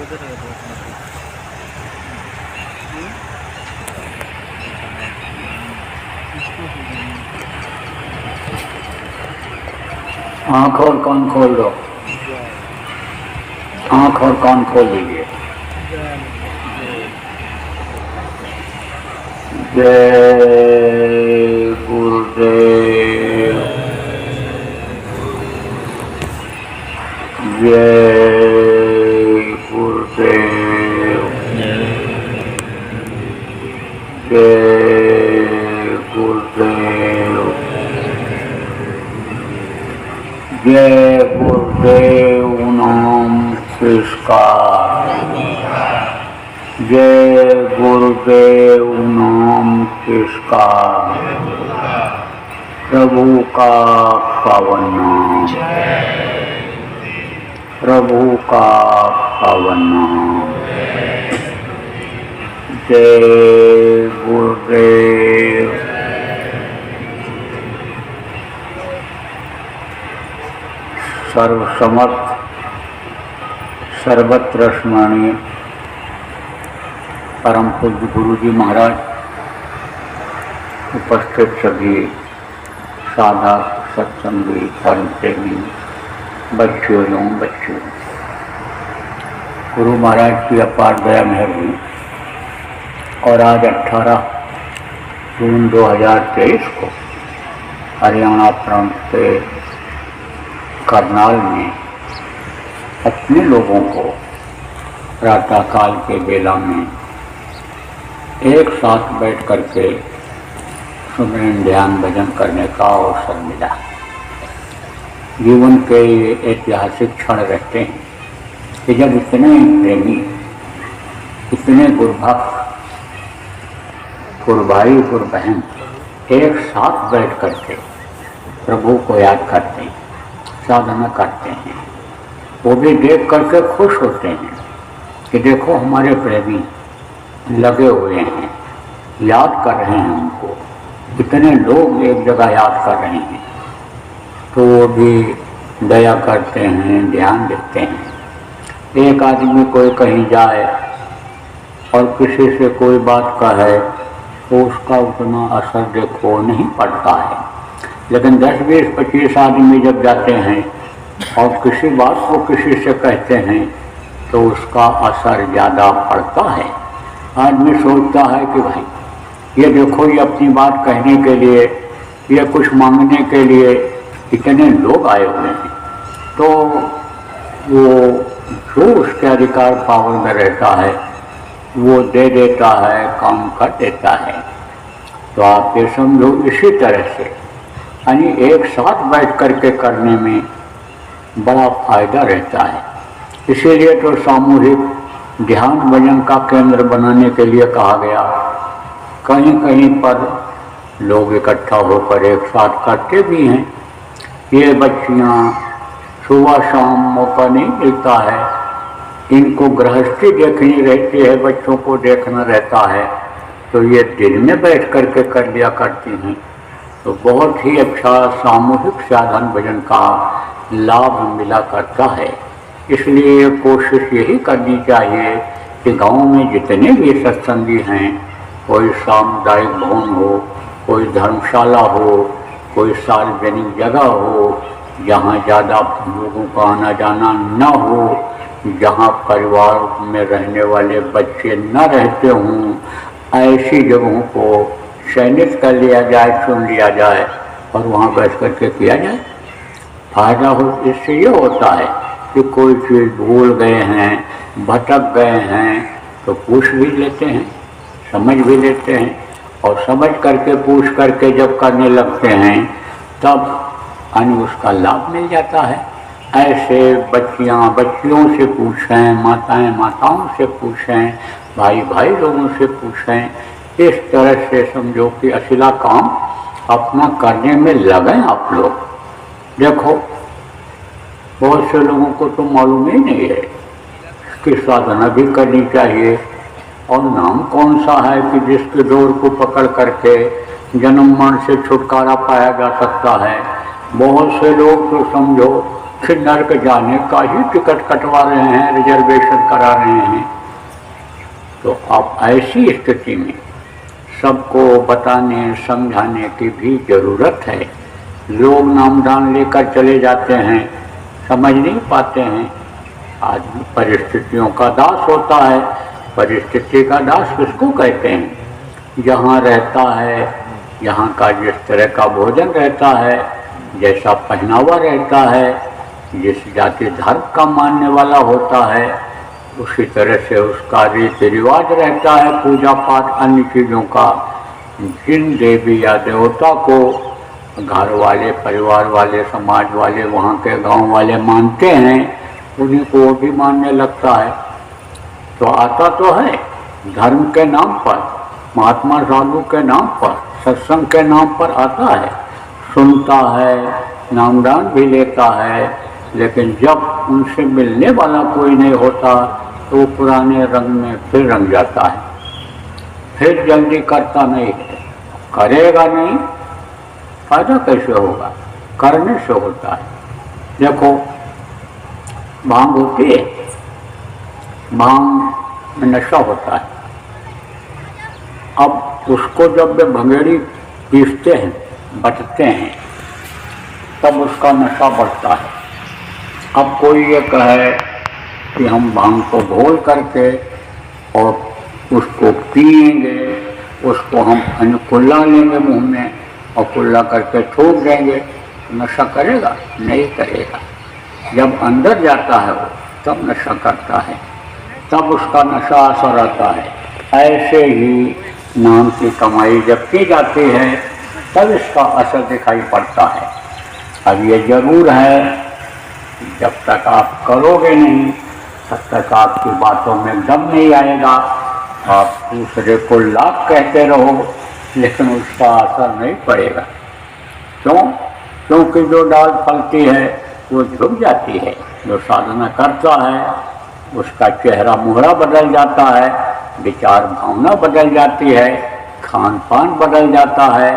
आँख और कान खोल दो, आँख और कान खोल लीजिए। जय गुरुदेव, जय गुरुदेव, जय गुरुदेव, जय गुरुदेव नाम किसका, जय गुरुदेव नाम किसका, प्रभु का पावन नाम, प्रभु का पावन नाम। जय गुरुदेव। सर्वसमर्थ सर्वत्र स्मरणीय परम पूज्य गुरु जी महाराज, उपस्थित सभी साधक सत्संगी धर्म प्रेमी बच्चों एवं बच्चों, गुरु महाराज की अपार दया मेहर हुई और आज 18 जून 2023 को हरियाणा प्रांत के करनाल में अपने लोगों को प्रातःकाल के बेला में एक साथ बैठ करके सुमिरन ध्यान भजन करने का अवसर मिला। जीवन के ये ऐतिहासिक क्षण रहते हैं कि जब इतने प्रेमी, इतने गुरुभक्त, गुरुभाई गुरुबहन एक साथ बैठ करके प्रभु को याद करते हैं, साधना करते हैं, वो भी देख करके खुश होते हैं कि देखो हमारे प्रेमी लगे हुए हैं, याद कर रहे हैं हमको, कितने लोग एक जगह याद कर रहे हैं, तो वो भी दया करते हैं, ध्यान देते हैं। एक आदमी कोई कहीं जाए और किसी से कोई बात कहे तो उसका उतना असर देखो नहीं पड़ता है, लेकिन 10, 20, 25 आदमी जब जाते हैं और किसी बात को किसी से कहते हैं तो उसका असर ज़्यादा पड़ता है। आदमी सोचता है कि भाई ये देखो, ये अपनी बात कहने के लिए, ये कुछ मांगने के लिए इतने लोग आए हुए हैं, तो वो जो उसके अधिकार पावर में रहता है वो दे देता है, काम कर देता है। तो आप ये समझो इसी तरह से यानी एक साथ बैठ करके करने में बड़ा फायदा रहता है। इसीलिए तो सामूहिक ध्यान भजन का केंद्र बनाने के लिए कहा गया। कहीं कहीं पर लोग इकट्ठा होकर एक साथ करते भी हैं। ये बच्चियाँ सुबह शाम मौका नहीं मिलता है, इनको गृहस्थी देखनी रहती है, बच्चों को देखना रहता है, तो ये दिन में बैठ करके कर लिया करती हैं। तो बहुत ही अच्छा सामूहिक साधन भजन का लाभ मिला करता है। इसलिए कोशिश यही करनी चाहिए कि गांव में जितने भी सत्संगी हैं, कोई सामुदायिक भवन हो, कोई धर्मशाला हो, कोई सार्वजनिक जगह हो, जहाँ ज़्यादा लोगों का आना जाना न हो, जहाँ परिवार में रहने वाले बच्चे न रहते हों, ऐसी जगहों को चयनित कर लिया जाए, चुन लिया जाए और वहाँ बैठ करके किया जाए। फायदा हो इससे ये होता है कि कोई चीज़ भूल गए हैं, भटक गए हैं, तो पूछ भी लेते हैं, समझ भी लेते हैं, और समझ करके पूछ करके जब करने लगते हैं तब उसका लाभ मिल जाता है। ऐसे बच्चियाँ बच्चियों से पूछें, माताएं माताओं से पूछें, भाई भाई लोगों से पूछें। इस तरह से समझो कि असिला काम अपना करने में लगें आप लोग। देखो बहुत से लोगों को तो मालूम ही नहीं है कि साधना भी करनी चाहिए, और नाम कौन सा है कि जिसके डोर को पकड़ करके जन्म मरण से छुटकारा पाया जा सकता है। बहुत से लोग तो समझो फिर नर्क जाने का ही टिकट कटवा रहे हैं, रिजर्वेशन करा रहे हैं। तो अब ऐसी स्थिति में सबको बताने समझाने की भी जरूरत है। लोग नामदान लेकर चले जाते हैं, समझ नहीं पाते हैं। आदमी परिस्थितियों का दास होता है। परिस्थिति का दास किसको कहते हैं? जहाँ रहता है, यहाँ का जिस तरह का भोजन रहता है, जैसा पहनावा रहता है, जिस जाति धर्म का मानने वाला होता है, उसी तरह से उसका रीति रिवाज रहता है, पूजा पाठ अन्य चीज़ों का। जिन देवी या देवता को घर वाले, परिवार वाले, समाज वाले, वहाँ के गांव वाले मानते हैं, उन्हीं को वो भी मानने लगता है। तो आता तो है धर्म के नाम पर, महात्मा साधु के नाम पर, सत्संग के नाम पर आता है, सुनता है, नामदान भी लेता है, लेकिन जब उनसे मिलने वाला कोई नहीं होता तो वो पुराने रंग में फिर रंग जाता है, फिर जल्दी करता नहीं है। करेगा नहीं, फायदा कैसे होगा? करने से होता है। देखो, भांग होती है, भांग में नशा होता है। अब उसको जब वे भंगेड़ी पीसते हैं, बटते हैं, तब उसका नशा बढ़ता है। अब कोई ये कहे कि हम भांग को घोल करके और उसको पिएंगे, उसको हम कुल्ला लेंगे मुंह में और कुल्ला करके थूक देंगे, तो नशा करेगा? नहीं करेगा। जब अंदर जाता है वो, तब नशा करता है, तब उसका नशा असर आता है। ऐसे ही नाम की कमाई जब की जाती है, तब इसका असर दिखाई पड़ता है। अब ये जरूर है, जब तक आप करोगे नहीं, तब तक आपकी बातों में दम नहीं आएगा। आप दूसरे को लाभ कहते रहो, लेकिन उसका असर नहीं पड़ेगा। क्यों? क्योंकि जो डाल फलती है वो झुक जाती है। जो साधना करता है उसका चेहरा मुहरा बदल जाता है, विचार भावना बदल जाती है, खान पान बदल जाता है,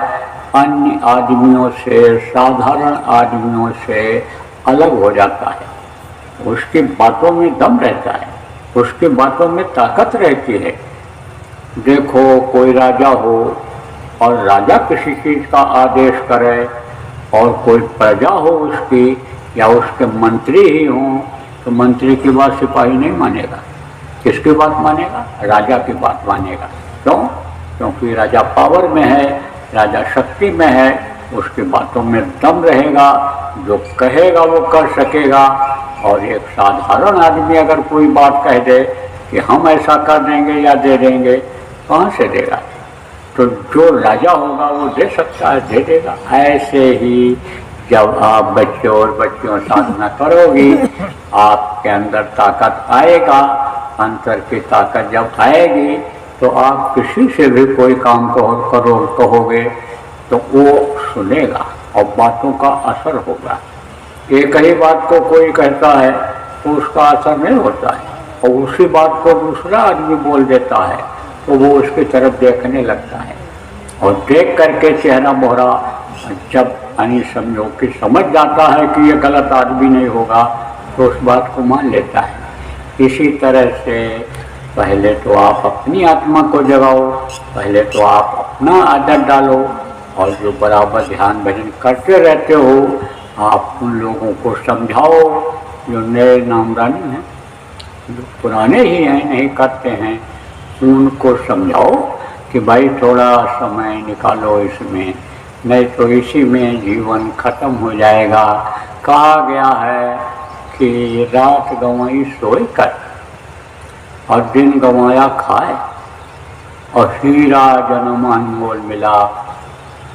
अन्य आदमियों से, साधारण आदमियों से अलग हो जाता है। उसकी बातों में दम रहता है, उसकी बातों में ताकत रहती है। देखो, कोई राजा हो और राजा किसी चीज़ का आदेश करे और कोई प्रजा हो उसकी, या उसके मंत्री ही हों, तो मंत्री की बात सिपाही नहीं मानेगा। किसकी बात मानेगा? राजा की बात मानेगा। क्यों? क्योंकि राजा पावर में है, राजा शक्ति में है, उसकी बातों में दम रहेगा, जो कहेगा वो कर सकेगा। और एक साधारण आदमी अगर कोई बात कह दे कि हम ऐसा कर देंगे या दे देंगे, कहाँ से देगा? तो जो राजा होगा वो दे सकता है, दे देगा। ऐसे ही जब आप बच्चे और बच्चियों साधना करोगी, आपके अंदर ताकत आएगा। अंतर की ताकत जब आएगी तो आप किसी से भी कोई काम कहोगे तो वो सुनेगा और बातों का असर होगा। एक ही बात को कोई कहता है तो उसका असर नहीं होता है, और उसी बात को दूसरा आदमी बोल देता है तो वो उसकी तरफ देखने लगता है, और देख करके चेहरा मोहरा जब समझो कि समझ जाता है कि ये गलत आदमी नहीं होगा, तो उस बात को मान लेता है। इसी तरह से पहले तो आप अपनी आत्मा को जगाओ, पहले तो आप अपना आदत डालो, और जो बराबर ध्यान भजन करते रहते हो, आप उन लोगों को समझाओ जो नए नामदानी हैं, जो पुराने ही हैं नहीं करते हैं, उनको समझाओ कि भाई थोड़ा समय निकालो इसमें, नहीं तो इसी में जीवन खत्म हो जाएगा। कहा गया है कि रात गंवाई सोई कर और दिन गंवाया खाए, और हीरा जन्म अनमोल मिला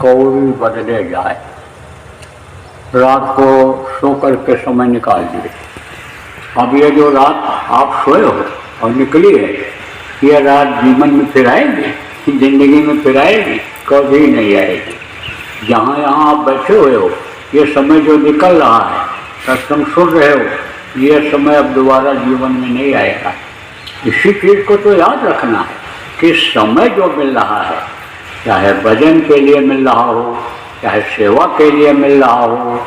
कौड़ी बदले जाए। रात को सो कर के समय निकाल दिए। अब ये जो रात आप सोए हो और निकली है, ये रात जीवन में फिर आएगी, जिंदगी में फिर आएगी? कभी नहीं आएगी। जहाँ यहाँ आप बैठे हुए हो, ये समय जो निकल रहा है, सत्संग सुन रहे हो, ये समय अब दोबारा जीवन में नहीं आएगा। इसी चीज़ को तो याद रखना है कि समय जो मिल रहा है, चाहे भजन के लिए मिल रहा हो, चाहे सेवा के लिए मिल रहा हो,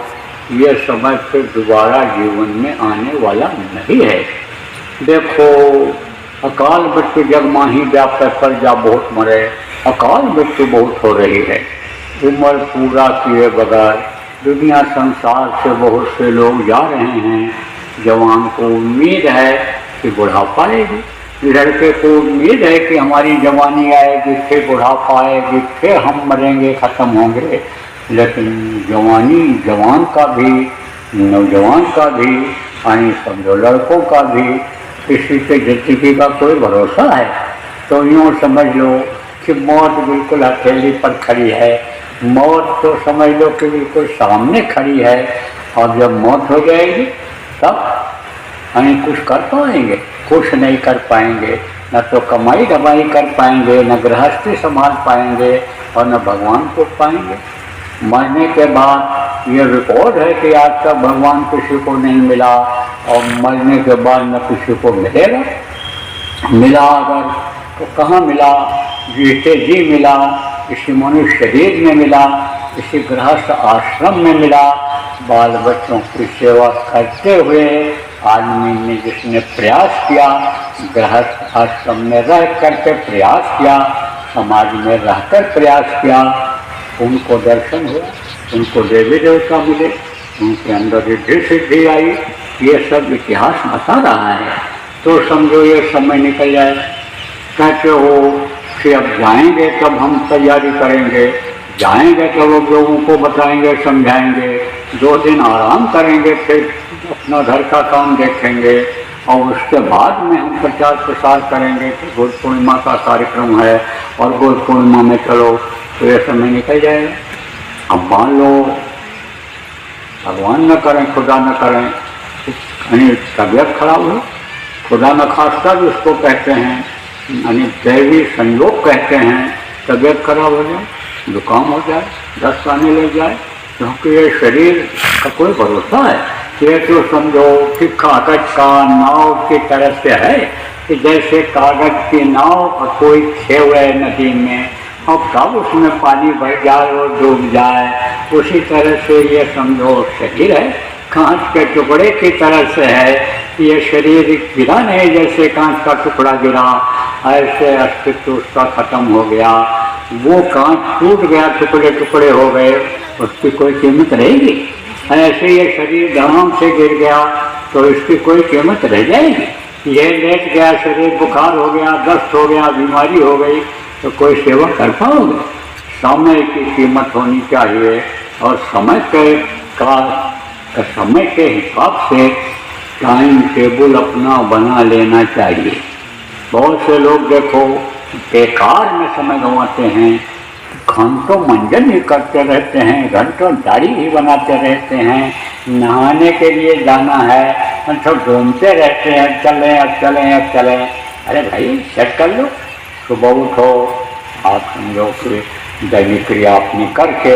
ये समय फिर दोबारा जीवन में आने वाला नहीं है। देखो, अकाल मृत्यु जग माही व्याप्त पर जा बहुत मरे, अकाल मृत्यु बहुत हो रही है। उम्र पूरा किए बगैर दुनिया संसार से बहुत से लोग जा रहे हैं। जवान को उम्मीद है कि बुढ़ापा आएगी, लड़के को उम्मीद है कि हमारी जवानी आएगी, फिर बुढ़ापा आएगी, फिर हम मरेंगे, ख़त्म होंगे। लेकिन जवानी, जवान का भी, नौजवान का भी, यानी समझो लड़कों का भी, किसी के जिंदगी का कोई भरोसा है? तो यूँ समझ लो कि मौत बिल्कुल हथेली पर खड़ी है। मौत तो समझ लो कि बिल्कुल सामने खड़ी है। और जब मौत हो जाएगी तब यानी कुछ कर पाएंगे? कुछ नहीं कर पाएंगे। न तो कमाई दमाई कर पाएंगे, न गृहस्थी संभाल पाएंगे और न भगवान को पाएंगे। मरने के बाद ये रिकॉर्ड है कि आज तक भगवान किसी को नहीं मिला और मरने के बाद न किसी को मिलेगा। मिला अगर तो कहाँ मिला? जीते जी मिला, इसी मनुष्य शरीर में मिला, इसी गृहस्थ आश्रम में मिला। बाल बच्चों की सेवा करते हुए आदमी ने जिसने प्रयास किया, गृहस्थ आश्रम में रह करके प्रयास किया, समाज में रहकर प्रयास किया, उनको दर्शन हुआ, उनको देवी देवता मिले, उनके अंदर रिद्धि सिद्धि आई। ये सब इतिहास बता रहा है। तो समझो ये समय निकल जाए। कहते हो कि अब जाएंगे तब हम तैयारी करेंगे, जाएंगे तो लोग लोगों को बताएंगे, समझाएंगे, 2 दिन आराम करेंगे, फिर अपना घर का काम देखेंगे और उसके बाद में हम प्रचार प्रसार करेंगे कि गुरु पूर्णिमा का कार्यक्रम है और गुरु पूर्णिमा में चलो। तो ये समय निकल जाएगा। अब मान लो भगवान न करें, खुदा न करें, यानी तबीयत खराब हो, खुदा न खास्ता भी उसको कहते हैं, यानी दैवी संयोग कहते हैं, तबीयत खराब हो जाए, जुकाम हो जाए, दस्त आने लग जाए, क्योंकि ये शरीर का कोई भरोसा है। ये तो समझो कि कागज का नाव की तरह से है कि जैसे कागज की नाव और कोई खेव है नदी में और कब उसमें पानी भर जाए और डूब जाए, उसी तरह से ये समझो शरीर है, कांच के टुकड़े की तरह से है। ये शरीर गिरा नहीं, जैसे कांच का टुकड़ा गिरा ऐसे अस्तित्व उसका खत्म हो गया। वो कांच टूट गया, टुकड़े टुकड़े हो गए, उसकी कोई कीमत रहेगी? ऐसे ये शरीर धड़ाम से गिर गया तो इसकी कोई कीमत रह जाएगी? ये लेट गया, शरीर बुखार हो गया, दस्त हो गया, बीमारी हो गई, तो कोई सेवा कर पाओगे? समय की कीमत होनी चाहिए और समय के हिसाब से टाइम टेबल अपना बना लेना चाहिए। बहुत से लोग देखो बेकार में समय गंवाते हैं, घंटों मंजन ही करते रहते हैं, घंटों दाढ़ी ही बनाते रहते हैं, नहाने के लिए जाना है तो घूमते रहते हैं, चलें अब चलें अब चलें। अरे भाई सेट कर लो, सुबह उठो, आप समझो कि दैनिक क्रिया अपनी करके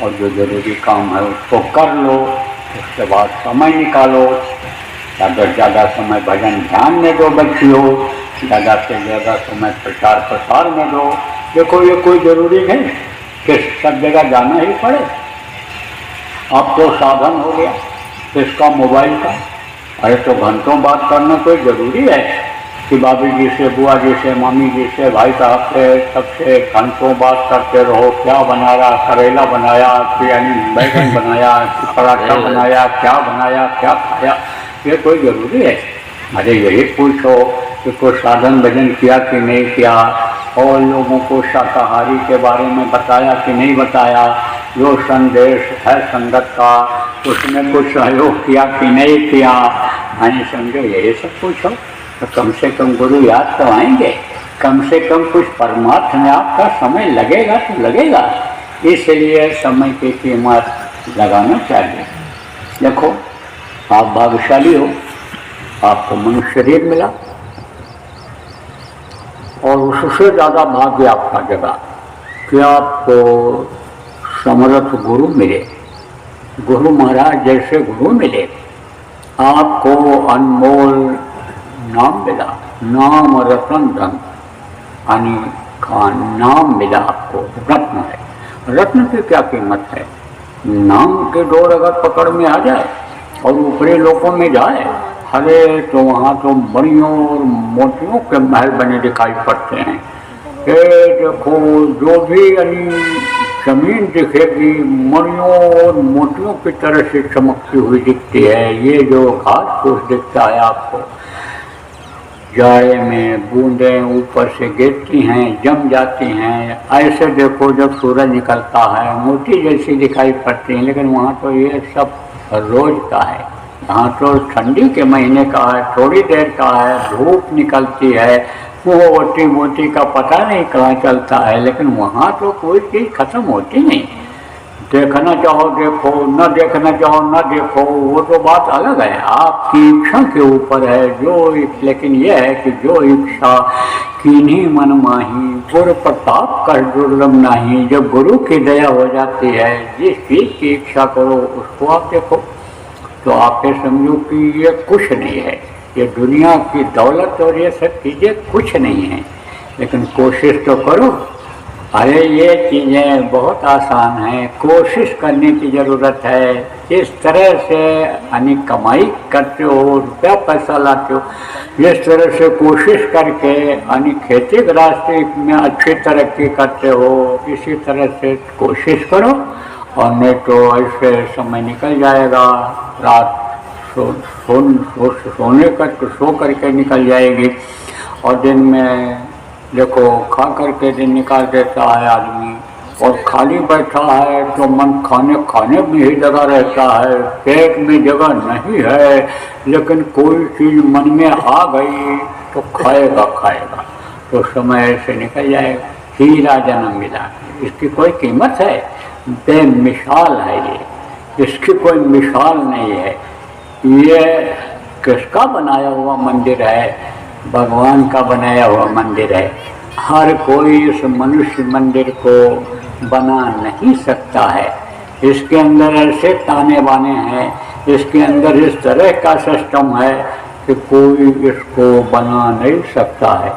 और जो जरूरी काम है उसको कर लो, उसके बाद समय निकालो। ज़्यादा से ज़्यादा समय भजन ध्यान में दो बच्चियों, ज़्यादा से ज़्यादा समय प्रचार प्रसार में दो। देखो ये कोई ज़रूरी है कि सब जगह जाना ही पड़े। अब तो साधन हो गया इसका मोबाइल का। अरे तो घंटों बात करना कोई ज़रूरी है कि बाबी जी से, बुआ जी से, मामी जी से, भाई साहब से, सबसे घंटों बात करते रहो। क्या बना रहा, करेला बनाया कि यानी बैगन बनाया कि पराठा बनाया, क्या बनाया, क्या खाया, ये कोई ज़रूरी है? अरे यही पूछो कि कुछ साधन भजन किया कि नहीं किया, और लोगों को शाकाहारी के बारे में बताया कि नहीं बताया, जो संदेश है संगत का उसमें कुछ सहयोग किया कि नहीं किया, यानी समझो यही सब पूछो। तो कम से कम गुरु याद तो आएंगे, कम से कम कुछ परमार्थ में आपका समय लगेगा तो लगेगा। इसलिए समय की कीमत लगाना चाहिए। देखो आप भाग्यशाली हो, आपको मनुष्य शरीर मिला और उससे ज़्यादा भाग्य आपका जगा कि आपको समर्थ गुरु मिले, गुरु महाराज जैसे गुरु मिले, आपको अनमोल नाम मिला, नाम रतन धन, यानी का नाम मिला आपको, रत्न है। रत्न की क्या कीमत है? नाम के डोर अगर पकड़ में आ जाए और ऊपरी लोकों में जाए, अरे तो वहाँ तो बड़ियों और मोतियों के महल बने दिखाई पड़ते हैं। ये देखो जो भी जमीन दिखेगी मणियों और मोतियों की तरह से चमकती हुई दिखती है। ये जो घास फूस दिखता है आपको, जाड़े में बूंदें ऊपर से गिरती हैं, जम जाती हैं, ऐसे देखो जब सूरज निकलता है मोती जैसी दिखाई पड़ती हैं, लेकिन वहाँ तो ये सब रोज का है। यहाँ तो ठंडी के महीने का है, थोड़ी देर का है, धूप निकलती है, वो मोती मोती का पता नहीं कहाँ चलता है, लेकिन वहाँ तो कोई चीज़ खत्म होती नहीं। देखना चाहो देखो, न देखना चाहो न देखो, वो तो बात अलग है, आपकी इच्छा के ऊपर है। जो लेकिन यह है कि जो इच्छा कीन्ही मन माही, गुर प्रताप कर दुर्लभ नाही। जब गुरु की दया हो जाती है, जिस चीज़ की इच्छा करो उसको आप देखो, तो आप ये समझो कि ये कुछ नहीं है, ये दुनिया की दौलत और ये सब चीज़ें कुछ नहीं है, लेकिन कोशिश तो करो। अरे ये चीज़ें बहुत आसान हैं, कोशिश करने की ज़रूरत है। जिस तरह से कमाई करते हो, रुपया पैसा लाते हो, जिस तरह से कोशिश करके खेती गृहस्थी में अच्छी तरक्की करते हो, इसी तरह से कोशिश करो, और नहीं तो ऐसे समय निकल जाएगा। रात सोने का तो सो करके निकल जाएगी, और दिन में देखो खा करके दिन निकाल देता है आदमी, और खाली बैठा है तो मन खाने में ही जगह रहता है, पेट में जगह नहीं है, लेकिन कोई चीज़ मन में आ गई तो खाएगा, तो समय ऐसे निकल जाएगा। हीरा जन्म मिला, इसकी कोई कीमत है? बेमिसाल है ये, इसकी कोई मिसाल नहीं है। ये किसका बनाया हुआ मंदिर है? भगवान का बनाया हुआ मंदिर है। हर कोई इस मनुष्य मंदिर को बना नहीं सकता है। इसके अंदर ऐसे ताने बाने हैं, इसके अंदर इस तरह का सिस्टम है कि कोई इसको बना नहीं सकता है।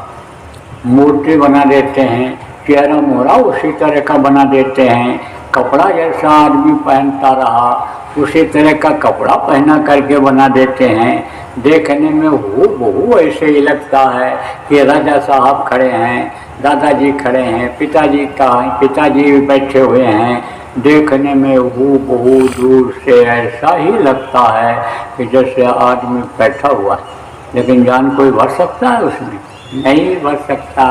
मूर्ति बना देते हैं, चेहरा मोहरा उसी तरह का बना देते हैं, कपड़ा जैसा आदमी पहनता रहा उसी तरह का कपड़ा पहना करके बना देते हैं। देखने में हूबहू ऐसे ही लगता है कि राजा साहब खड़े हैं, दादाजी खड़े हैं, पिताजी बैठे हुए हैं। देखने में हूबहू दूर से ऐसा ही लगता है कि जैसे आदमी बैठा हुआ है, लेकिन जान कोई भर सकता है उसमें? नहीं भर सकता।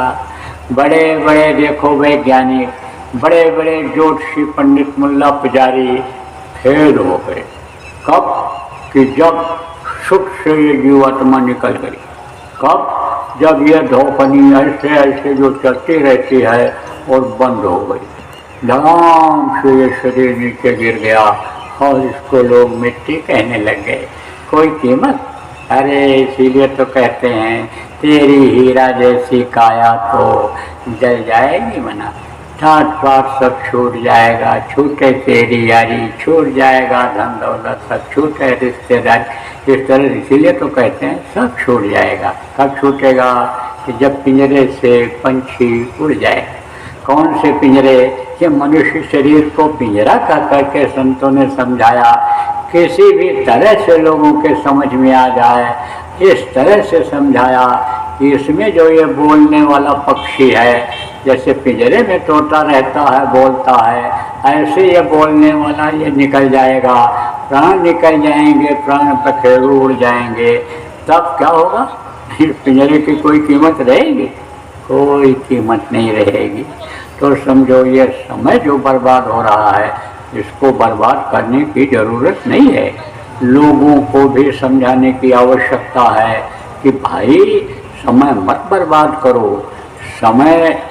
बड़े बड़े देखो वैज्ञानिक, बड़े बड़े ज्योतिषी, पंडित, मुल्ला, पुजारी फेल हो गए। कब? कि जब सुख से ये जीवात्मा निकल गई। कब? जब यह धोपनी ऐसे ऐसे जो चलती रहती है और बंद हो गई, धड़ाम से ये शरीर नीचे गिर गया और इसको लोग मिट्टी कहने लग गए। कोई कीमत? अरे इसीलिए तो कहते हैं तेरी हीरा जैसी काया तो जल जाएगी मना, ठाट बाट सब छूट जाएगा, छूटे तेरी यारी, छूट जाएगा धन दौलत, सब छूटे रिश्तेदारी। इस तरह इसीलिए तो कहते हैं सब छूट जाएगा। कब छूटेगा? कि जब पिंजरे से पंछी उड़ जाए। कौन से पिंजरे? कि मनुष्य शरीर को पिंजरा का करके संतों ने समझाया, किसी भी तरह से लोगों के समझ में आ जाए, इस तरह से समझाया कि इसमें जो ये बोलने वाला पक्षी है, जैसे पिंजरे में तोता रहता है बोलता है, ऐसे ये बोलने वाला ये निकल जाएगा, प्राण निकल जाएंगे, प्राण पखेरु उड़ जाएंगे, तब क्या होगा? इस पिंजरे की कोई कीमत रहेगी? कोई कीमत नहीं रहेगी। तो समझो ये समय जो बर्बाद हो रहा है, इसको बर्बाद करने की ज़रूरत नहीं है। लोगों को भी समझाने की आवश्यकता है कि भाई समय मत बर्बाद करो, समय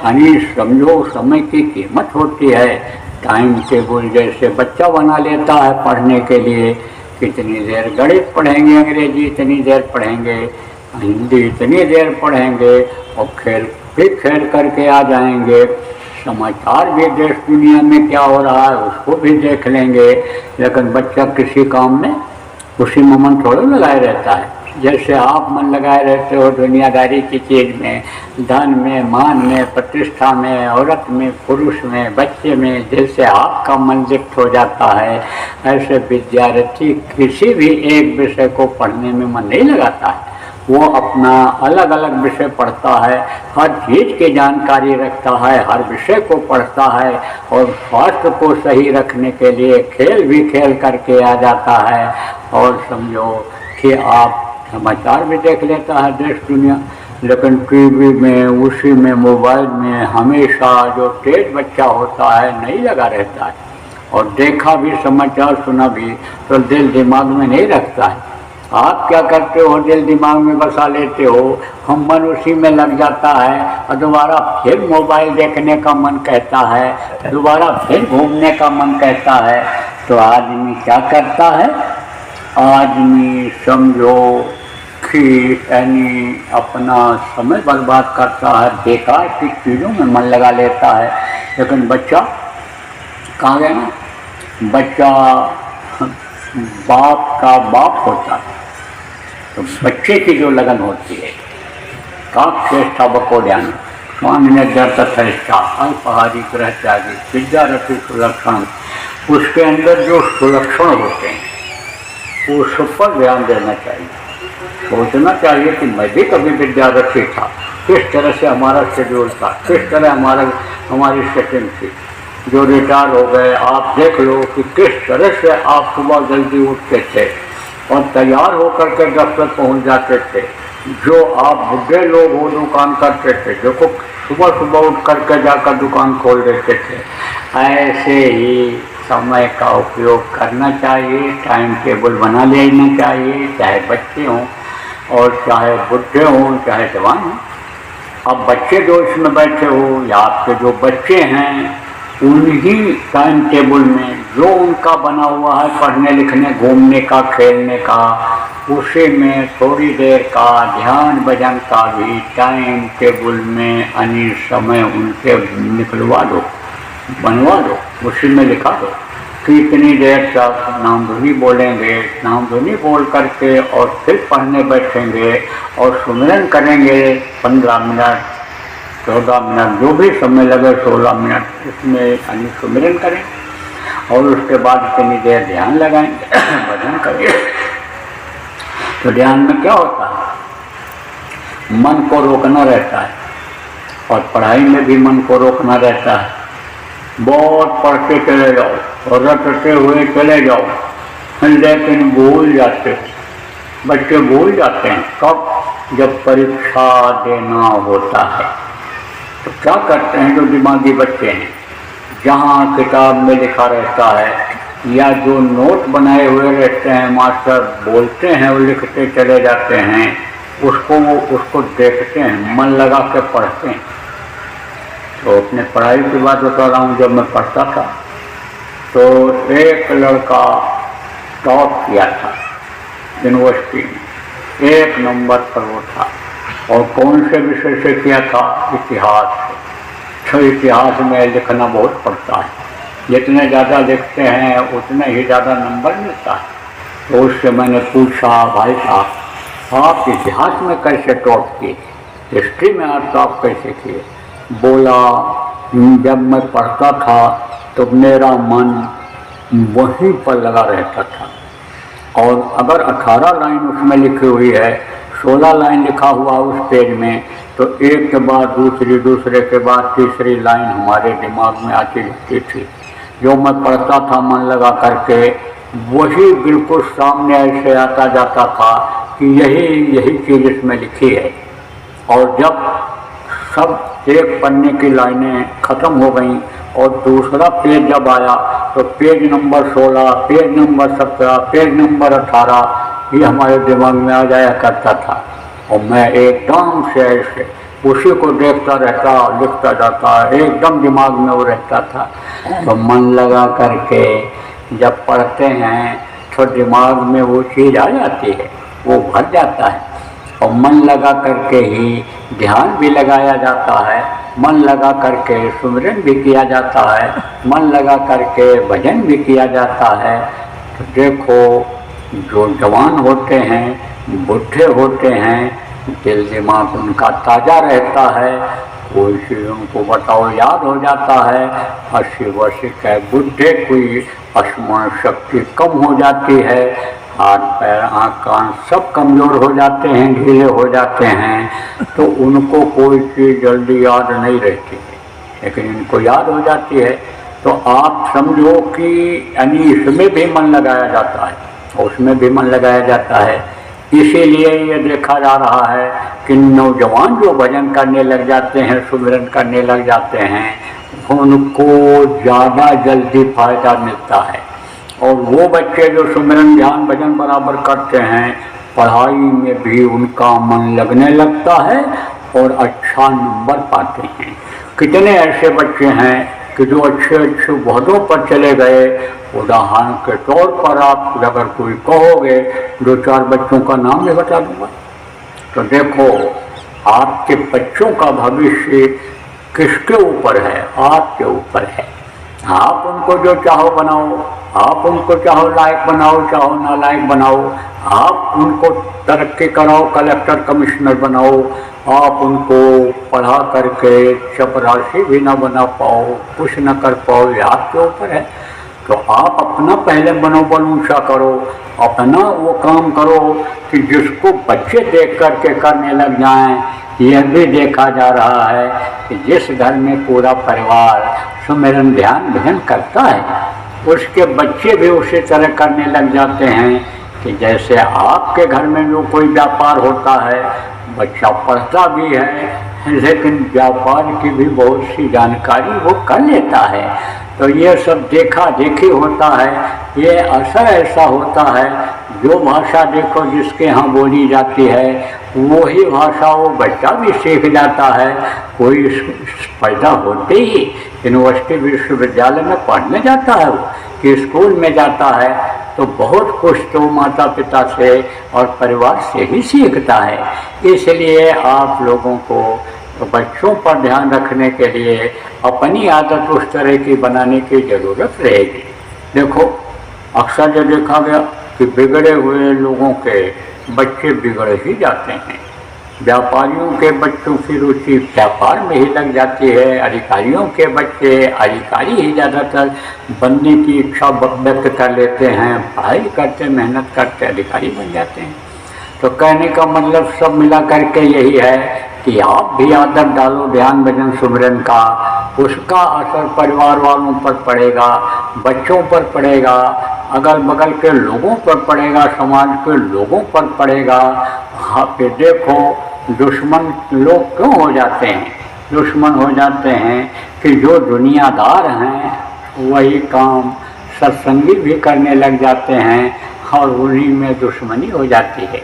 समझो समय की कीमत होती है। टाइम टेबल जैसे बच्चा बना लेता है पढ़ने के लिए, कितनी देर गणित पढ़ेंगे, अंग्रेजी इतनी देर पढ़ेंगे, हिंदी इतनी देर पढ़ेंगे, और खेल करके आ जाएंगे। समाचार भी देश दुनिया में क्या हो रहा है उसको भी देख लेंगे, लेकिन बच्चा किसी काम में उसी में मन थोड़ा लगाए रहता है। जैसे आप मन लगाए रहते हो दुनियादारी की चीज़ में, धन में, मान में, प्रतिष्ठा में, औरत में, पुरुष में, बच्चे में, जैसे आपका मन लिप्त हो जाता है, ऐसे विद्यार्थी किसी भी एक विषय को पढ़ने में मन नहीं लगाता है। वो अपना अलग अलग विषय पढ़ता है, हर चीज़ की जानकारी रखता है, हर विषय को पढ़ता है और स्वास्थ्य को सही रखने के लिए खेल भी खेल करके आ जाता है। और समझो कि आप समाचार भी देख लेता है देश दुनिया, लेकिन टीवी में, उसी में, मोबाइल में हमेशा जो तेज बच्चा होता है नहीं लगा रहता है, और देखा भी समाचार सुना भी तो दिल दिमाग में नहीं रखता है। आप क्या करते हो, दिल दिमाग में बसा लेते हो, हम मन उसी में लग जाता है और दोबारा फिर मोबाइल देखने का मन कहता है, दोबारा फिर घूमने का मन कहता है। तो आदमी क्या करता है, आदमी समझो कि यानी अपना समय बर्बाद करता है, बेकार की चीज़ों में मन लगा लेता है। लेकिन बच्चा कहाँ गया ना, बच्चा बाप का बाप होता है, तो बच्चे की जो लगन होती है, काक्षेष्ठा बकोड्यान स्वामी ने तथा अल्पहारी ग्रह त्यागी विद्यारथी सुलक्षण, उसके अंदर जो सुलक्षण होते हैं उस पर ध्यान देना चाहिए। सोचना चाहिए कि मैं भी कभी विद्यार्थी था, किस तरह से हमारा शेड्यूल था, किस तरह हमारी सेटिंग थी। जो रिटायर हो गए, आप देख लो कि किस तरह से आप सुबह जल्दी उठते थे और तैयार होकर के दफ्तर पहुंच जाते थे। जो आप बुढ़े लोग वो दुकान करते थे, देखो सुबह सुबह उठ करके जाकर दुकान खोल देते थे। ऐसे ही समय का उपयोग करना चाहिए, टाइम टेबल बना लेना चाहिए, चाहे बच्चे हों और चाहे बुढ़े हों, चाहे जवान हों। अब बच्चे जो इसमें बैठे हो या आपके जो बच्चे हैं, उन्हीं टाइम टेबल में जो उनका बना हुआ है पढ़ने लिखने, घूमने का, खेलने का, उसी में थोड़ी देर का ध्यान भजन का भी टाइम टेबल में अन्य समय उनके निकलवा दो, बनवा दो, उसी में लिखा दो कि इतनी देर तक नामधुनी बोलेंगे, नामधुनी बोल करके और फिर पढ़ने बैठेंगे और सुमिरन करेंगे 15 मिनट, 14 मिनट, जो भी समय लगे, 16 मिनट, इसमें अन्य सुमिरन करें और उसके बाद इतनी देर ध्यान लगाएंगे, भजन करेंगे। तो ध्यान में क्या होता है, मन को रोकना रहता है और पढ़ाई में भी मन को रोकना रहता है। बहुत पढ़ते चले जाओ और रटते हुए चले जाओ, लेकिन भूल जाते हो, बच्चे भूल जाते हैं। कब? जब परीक्षा देना होता है। तो क्या करते हैं जो दिमागी बच्चे हैं, जहाँ किताब में लिखा रहता है या जो नोट बनाए हुए रहते हैं, मास्टर बोलते हैं वो लिखते चले जाते हैं, उसको देखते हैं, मन लगा के पढ़ते हैं। तो अपने पढ़ाई की बात बता रहा हूँ, जब मैं पढ़ता था तो एक लड़का टॉप किया था यूनिवर्सिटी में, 1 नंबर पर वो था। और कौन से विषय से किया था? इतिहास से। तो इतिहास में लिखना बहुत पड़ता है, जितने ज़्यादा लिखते हैं उतने ही ज़्यादा नंबर मिलता है। तो उससे मैंने पूछा, भाई साहब आप इतिहास में कैसे टॉप किए, हिस्ट्री में आप टॉप कैसे किए? बोला, जब मैं पढ़ता था तो मेरा मन वहीं पर लगा रहता था, और अगर 18 लाइन उसमें लिखी हुई है, 16 लाइन लिखा हुआ उस पेज में, तो एक के बाद दूसरी, दूसरे के बाद तीसरी लाइन हमारे दिमाग में आती रहती थी। जो मैं पढ़ता था मन लगा करके, वही बिल्कुल सामने ऐसे आता जाता था कि यही चीज़ इसमें लिखी है। और जब सब एक पन्ने की लाइनें ख़त्म हो गईं और दूसरा पेज जब आया तो page number 16, page number 17, page number 18 ये हमारे दिमाग में आ जाया करता था। और मैं एकदम से ऐसे उसी को देखता रहता, लिखता जाता, एकदम दिमाग में वो रहता था। तो मन लगा करके जब पढ़ते हैं तो दिमाग में वो चीज़ आ जाती है, वो भर जाता है। और मन लगा करके ही ध्यान भी लगाया जाता है, मन लगा करके सुमिरन भी किया जाता है, मन लगा करके भजन भी किया जाता है। तो देखो जो जवान होते हैं बुढ़े होते हैं, दिल दिमाग उनका ताज़ा रहता है, कोई चीज़ उनको बताओ याद हो जाता है। 80 वर्ष के बुढ़े कोई स्मरण शक्ति कम हो जाती है, हाथ पैर आँख कान सब कमज़ोर हो जाते हैं, ढीले हो जाते हैं, तो उनको कोई चीज़ जल्दी याद नहीं रहती है, लेकिन इनको याद हो जाती है। तो आप समझो कि यानी इसमें भी मन लगाया जाता है, उसमें भी मन लगाया जाता है। इसीलिए ये देखा जा रहा है कि नौजवान जो भजन करने लग जाते हैं, सुमिरन करने लग जाते हैं, उनको ज़्यादा जल्दी फायदा मिलता है। और वो बच्चे जो सुमिरन ध्यान भजन बराबर करते हैं, पढ़ाई में भी उनका मन लगने लगता है और अच्छा नंबर पाते हैं। कितने ऐसे बच्चे हैं कि जो अच्छे अच्छे पदों पर चले गए। उदाहरण के तौर पर आप अगर कोई कहोगे, 2-4 बच्चों का नाम मैं बता दूंगा, तो देखो आपके बच्चों का भविष्य किसके ऊपर है? आपके ऊपर है। आप उनको जो चाहो बनाओ, आप उनको चाहो लायक बनाओ, चाहो नालायक बनाओ, आप उनको तरक्की कराओ, कलेक्टर कमिश्नर बनाओ, आप उनको पढ़ा करके चपरासी भी ना बना पाओ, कुछ न कर पाओ, ये आपके ऊपर है। तो आप अपना पहले मनोबल ऊंचा करो, अपना वो काम करो कि जिसको बच्चे देख करके करने लग जाएं। यह भी देखा जा रहा है कि जिस घर में पूरा परिवार सुमिरन ध्यान भजन करता है, उसके बच्चे भी उसी तरह करने लग जाते हैं कि जैसे आपके घर में जो कोई व्यापार होता है, बच्चा पढ़ता भी है लेकिन व्यापार की भी बहुत सी जानकारी वो कर लेता है। तो ये सब देखा देखी होता है, ये असर ऐसा होता है, जो भाषा देखो जिसके यहाँ बोली जाती है वही भाषा वो बच्चा भी सीख जाता है। कोई पैदा होते ही यूनिवर्सिटी विश्वविद्यालय में पढ़ने जाता है, वो कि स्कूल में जाता है, तो बहुत कुछ तो माता पिता से और परिवार से ही सीखता है। इसलिए आप लोगों को बच्चों पर ध्यान रखने के लिए अपनी आदत उस तरह की बनाने की ज़रूरत रहेगी। देखो अक्सर जो देखा गया कि बिगड़े हुए लोगों के बच्चे बिगड़ ही जाते हैं। व्यापारियों के बच्चों की रुचि व्यापार में ही लग जाती है, अधिकारियों के बच्चे अधिकारी ही ज़्यादातर बनने की इच्छा व्यक्त कर लेते हैं, पढ़ाई करते मेहनत करते अधिकारी बन जाते हैं। तो कहने का मतलब सब मिला करके यही है कि आप भी आदत डालो ध्यान भजन सुमिरन का, उसका असर परिवार वालों पर पड़ेगा, बच्चों पर पड़ेगा, अगल बगल के लोगों पर पड़ेगा, समाज के लोगों पर पड़ेगा। हाँ पे देखो दुश्मन लोग क्यों हो जाते हैं? दुश्मन हो जाते हैं कि जो दुनियादार हैं वही काम सत्संगी भी करने लग जाते हैं और उन्हीं में दुश्मनी हो जाती है।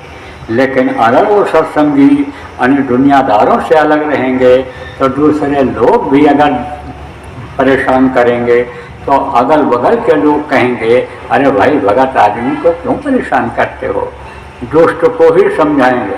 लेकिन अगर वो सत्संगी अन्य दुनियादारों से अलग रहेंगे तो दूसरे लोग भी अगर परेशान करेंगे तो अगल बगल के लोग कहेंगे, अरे भाई भगत आदमी को क्यों परेशान करते हो? दुष्ट को ही समझाएंगे,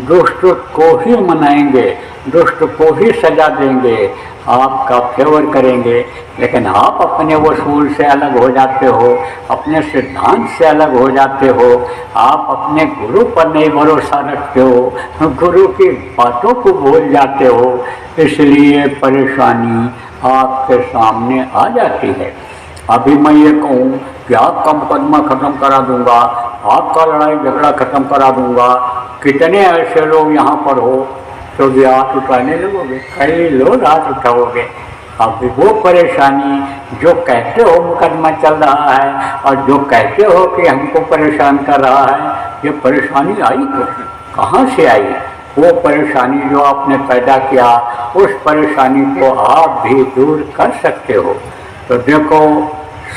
दुष्ट को ही मनाएंगे, दुष्ट को ही सजा देंगे, आपका फेवर करेंगे। लेकिन आप अपने वसूल से अलग हो जाते हो, अपने सिद्धांत से अलग हो जाते हो, आप अपने गुरु पर नहीं भरोसा रखते हो, गुरु की बातों को भूल जाते हो, इसलिए परेशानी आपके सामने आ जाती है। अभी मैं ये कहूँ कि आपका मुकदमा ख़त्म करा दूंगा, आपका लड़ाई झगड़ा ख़त्म करा दूंगा, कितने ऐसे लोग यहाँ पर हो तो भी हाथ उठाने लगोगे, कई लोग हाथ उठाओगे। अब वो परेशानी जो कहते हो मुकदमा चल रहा है और जो कहते हो कि हमको परेशान कर रहा है, ये परेशानी आई कहाँ से आई? वो परेशानी जो आपने पैदा किया, उस परेशानी को आप भी दूर कर सकते हो। तो देखो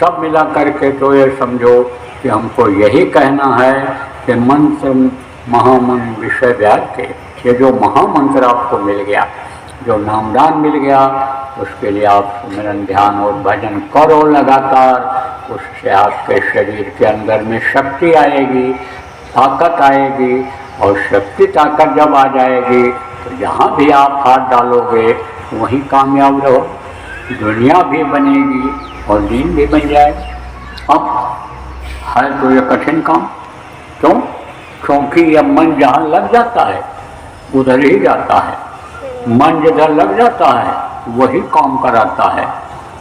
सब मिला करके तो ये समझो कि हमको यही कहना है कि मंत्र महामन विषय व्याग के, ये जो महामंत्र आपको मिल गया, जो नामदान मिल गया, उसके लिए आप सुमिरन ध्यान और भजन करो लगातार। उससे आपके शरीर के अंदर में शक्ति आएगी, ताकत आएगी, और शक्ति ताकत जब आ जाएगी तो जहाँ भी आप हाथ डालोगे वहीं कामयाब रहो, दुनिया भी बनेगी और दीन भी बन जाएगा। अब है तो ये कठिन काम, क्यों? क्योंकि यह मन जहाँ लग जाता है उधर ही जाता है, मन जिधर लग जाता है वही काम कराता है।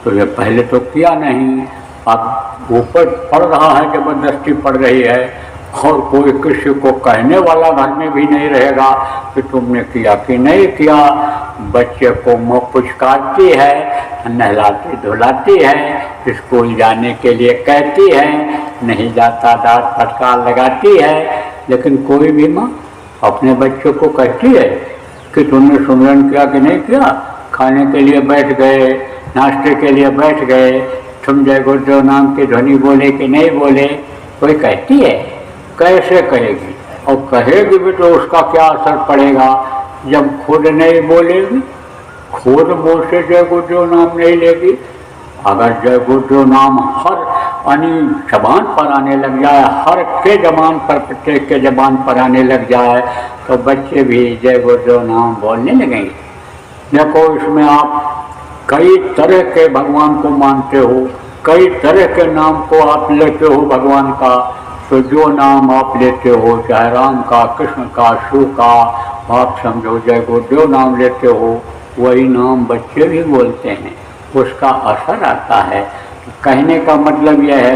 तो ये पहले तो किया नहीं, अब ऊपर पड़ रहा है, जबरदस्ती पड़ रही है, और कोई किसी को कहने वाला घर में भी नहीं रहेगा कि तुमने किया कि नहीं किया। बच्चे को मुँह पुचकारती है, नहलाती धुलाती है, स्कूल जाने के लिए कहती है, नहीं जाता दांत फटकार लगाती है, लेकिन कोई भी माँ अपने बच्चों को कहती है कि तुमने सुमिरन किया कि नहीं किया, खाने के लिए बैठ गए, नाश्ते के लिए बैठ गए, तुम जय गुरुदेव नाम की ध्वनि बोले कि नहीं बोले, कोई कहती है? कैसे कहेगी? और कहेगी भी तो उसका क्या असर पड़ेगा जब खुद नहीं बोलेगी, खुद मुँह से जय गुरुदेव नाम नहीं लेगी। अगर जय गुरुदेव नाम हर जबान पर आने लग जाए, हर के जबान पर, प्रत्येक के जबान पर आने लग जाए, तो बच्चे भी जय गुरुदेव नाम बोलने लगेंगे। देखो, इसमें आप कई तरह के भगवान को मानते हो, कई तरह के नाम को आप लेते हो भगवान का। तो जो नाम आप लेते हो, चाहे राम का, कृष्ण का, शिव का, आप समझो जय गुरुदेव नाम लेते हो, वही नाम बच्चे भी बोलते हैं, उसका असर आता है। कहने का मतलब यह है